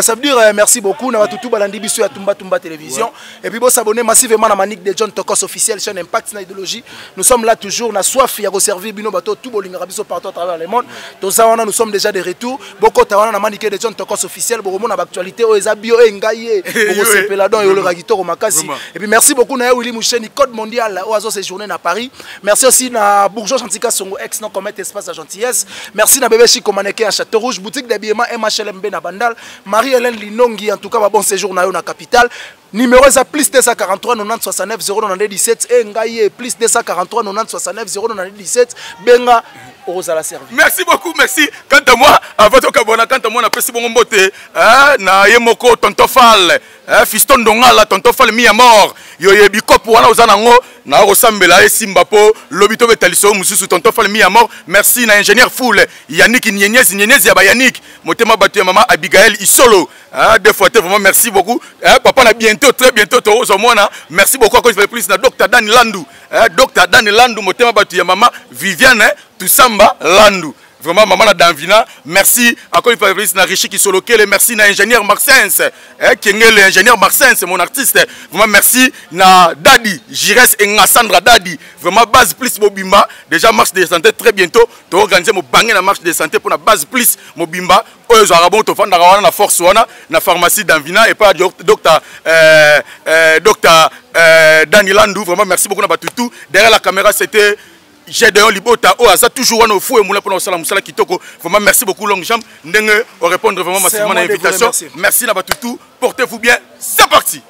ça veut dire merci beaucoup na batutu balandi biso ya tumba télévision et puis bon s'abonner massivement na manique de John Tokos officiel chaîne Impact na idéologie nous sommes là toujours na soif ya ko servir bino bato tout bolinga biso partout à travers le monde tous ça nous sommes déjà de retour beaucoup bokota wana na manike de John Tokos officiel bokomona actualité o eza bio engaye boko sepela don yo le ragitoro makasi. Et puis merci beaucoup na Willy Moucheni code mondial au azo séjourner na Paris. Merci aussi na Bourgeois Chantika Songo ex non commet espace à gentillesse. Merci na bébé Chico Maneke à Château Rouge boutique d'habillement MHLMB na Bandal. Marie-Hélène Linongi en tout cas bon séjour na yo na capitale. Numéro est plus 243 90 69 097 et Ngaye plus 243 90 69 097 Benga Ozala servi. Merci beaucoup, merci. Quant à moi, avant tout cas, quant à moi, on a apprécié mon beauté. Na yemoko tonton Fall, fiston dongala tonton Fall mi à mort. Yo yebi kop wana ozanango na resembela e Simbapo lobito betaliso mususu tonton Fall mi à mort. Merci na ingénieur Foul Yannick Nyenyezi ya ba Yannick motema batu ya maman Abigail Isolo. Deux fois vraiment merci beaucoup. Papa na bientôt très bientôt to ozomona. Merci beaucoup encore plus na Dr Dan Landu. Dr Dan Landu motema batu ya maman Viviane Toussamba Landu. Vraiment, maman Danvina, merci. Encore une fois, na Richi qui solo merci na ingénieur Marcens, qui est l'ingénieur Marcens, mon artiste. Vraiment, merci na Dadi, Jires et Sandra Dadi. Vraiment, base plus Mobimba. Déjà, marche de santé très bientôt. Tu organiser mon bangé la marche de santé pour la base plus Mobimba. Aux Arabes, tu fais la force wana, na pharmacie Danvina et pas docteur Dani Landou. Vraiment, merci beaucoup na tout. Derrière la caméra, c'était Gédéon Libota, oh, ça toujours un fou et moulin pour nous salam kitoko. Vraiment, merci beaucoup, Longjam. Ndenge, répondre vraiment massivement à l'invitation. Merci, Nabatoutou. Portez-vous bien. C'est parti.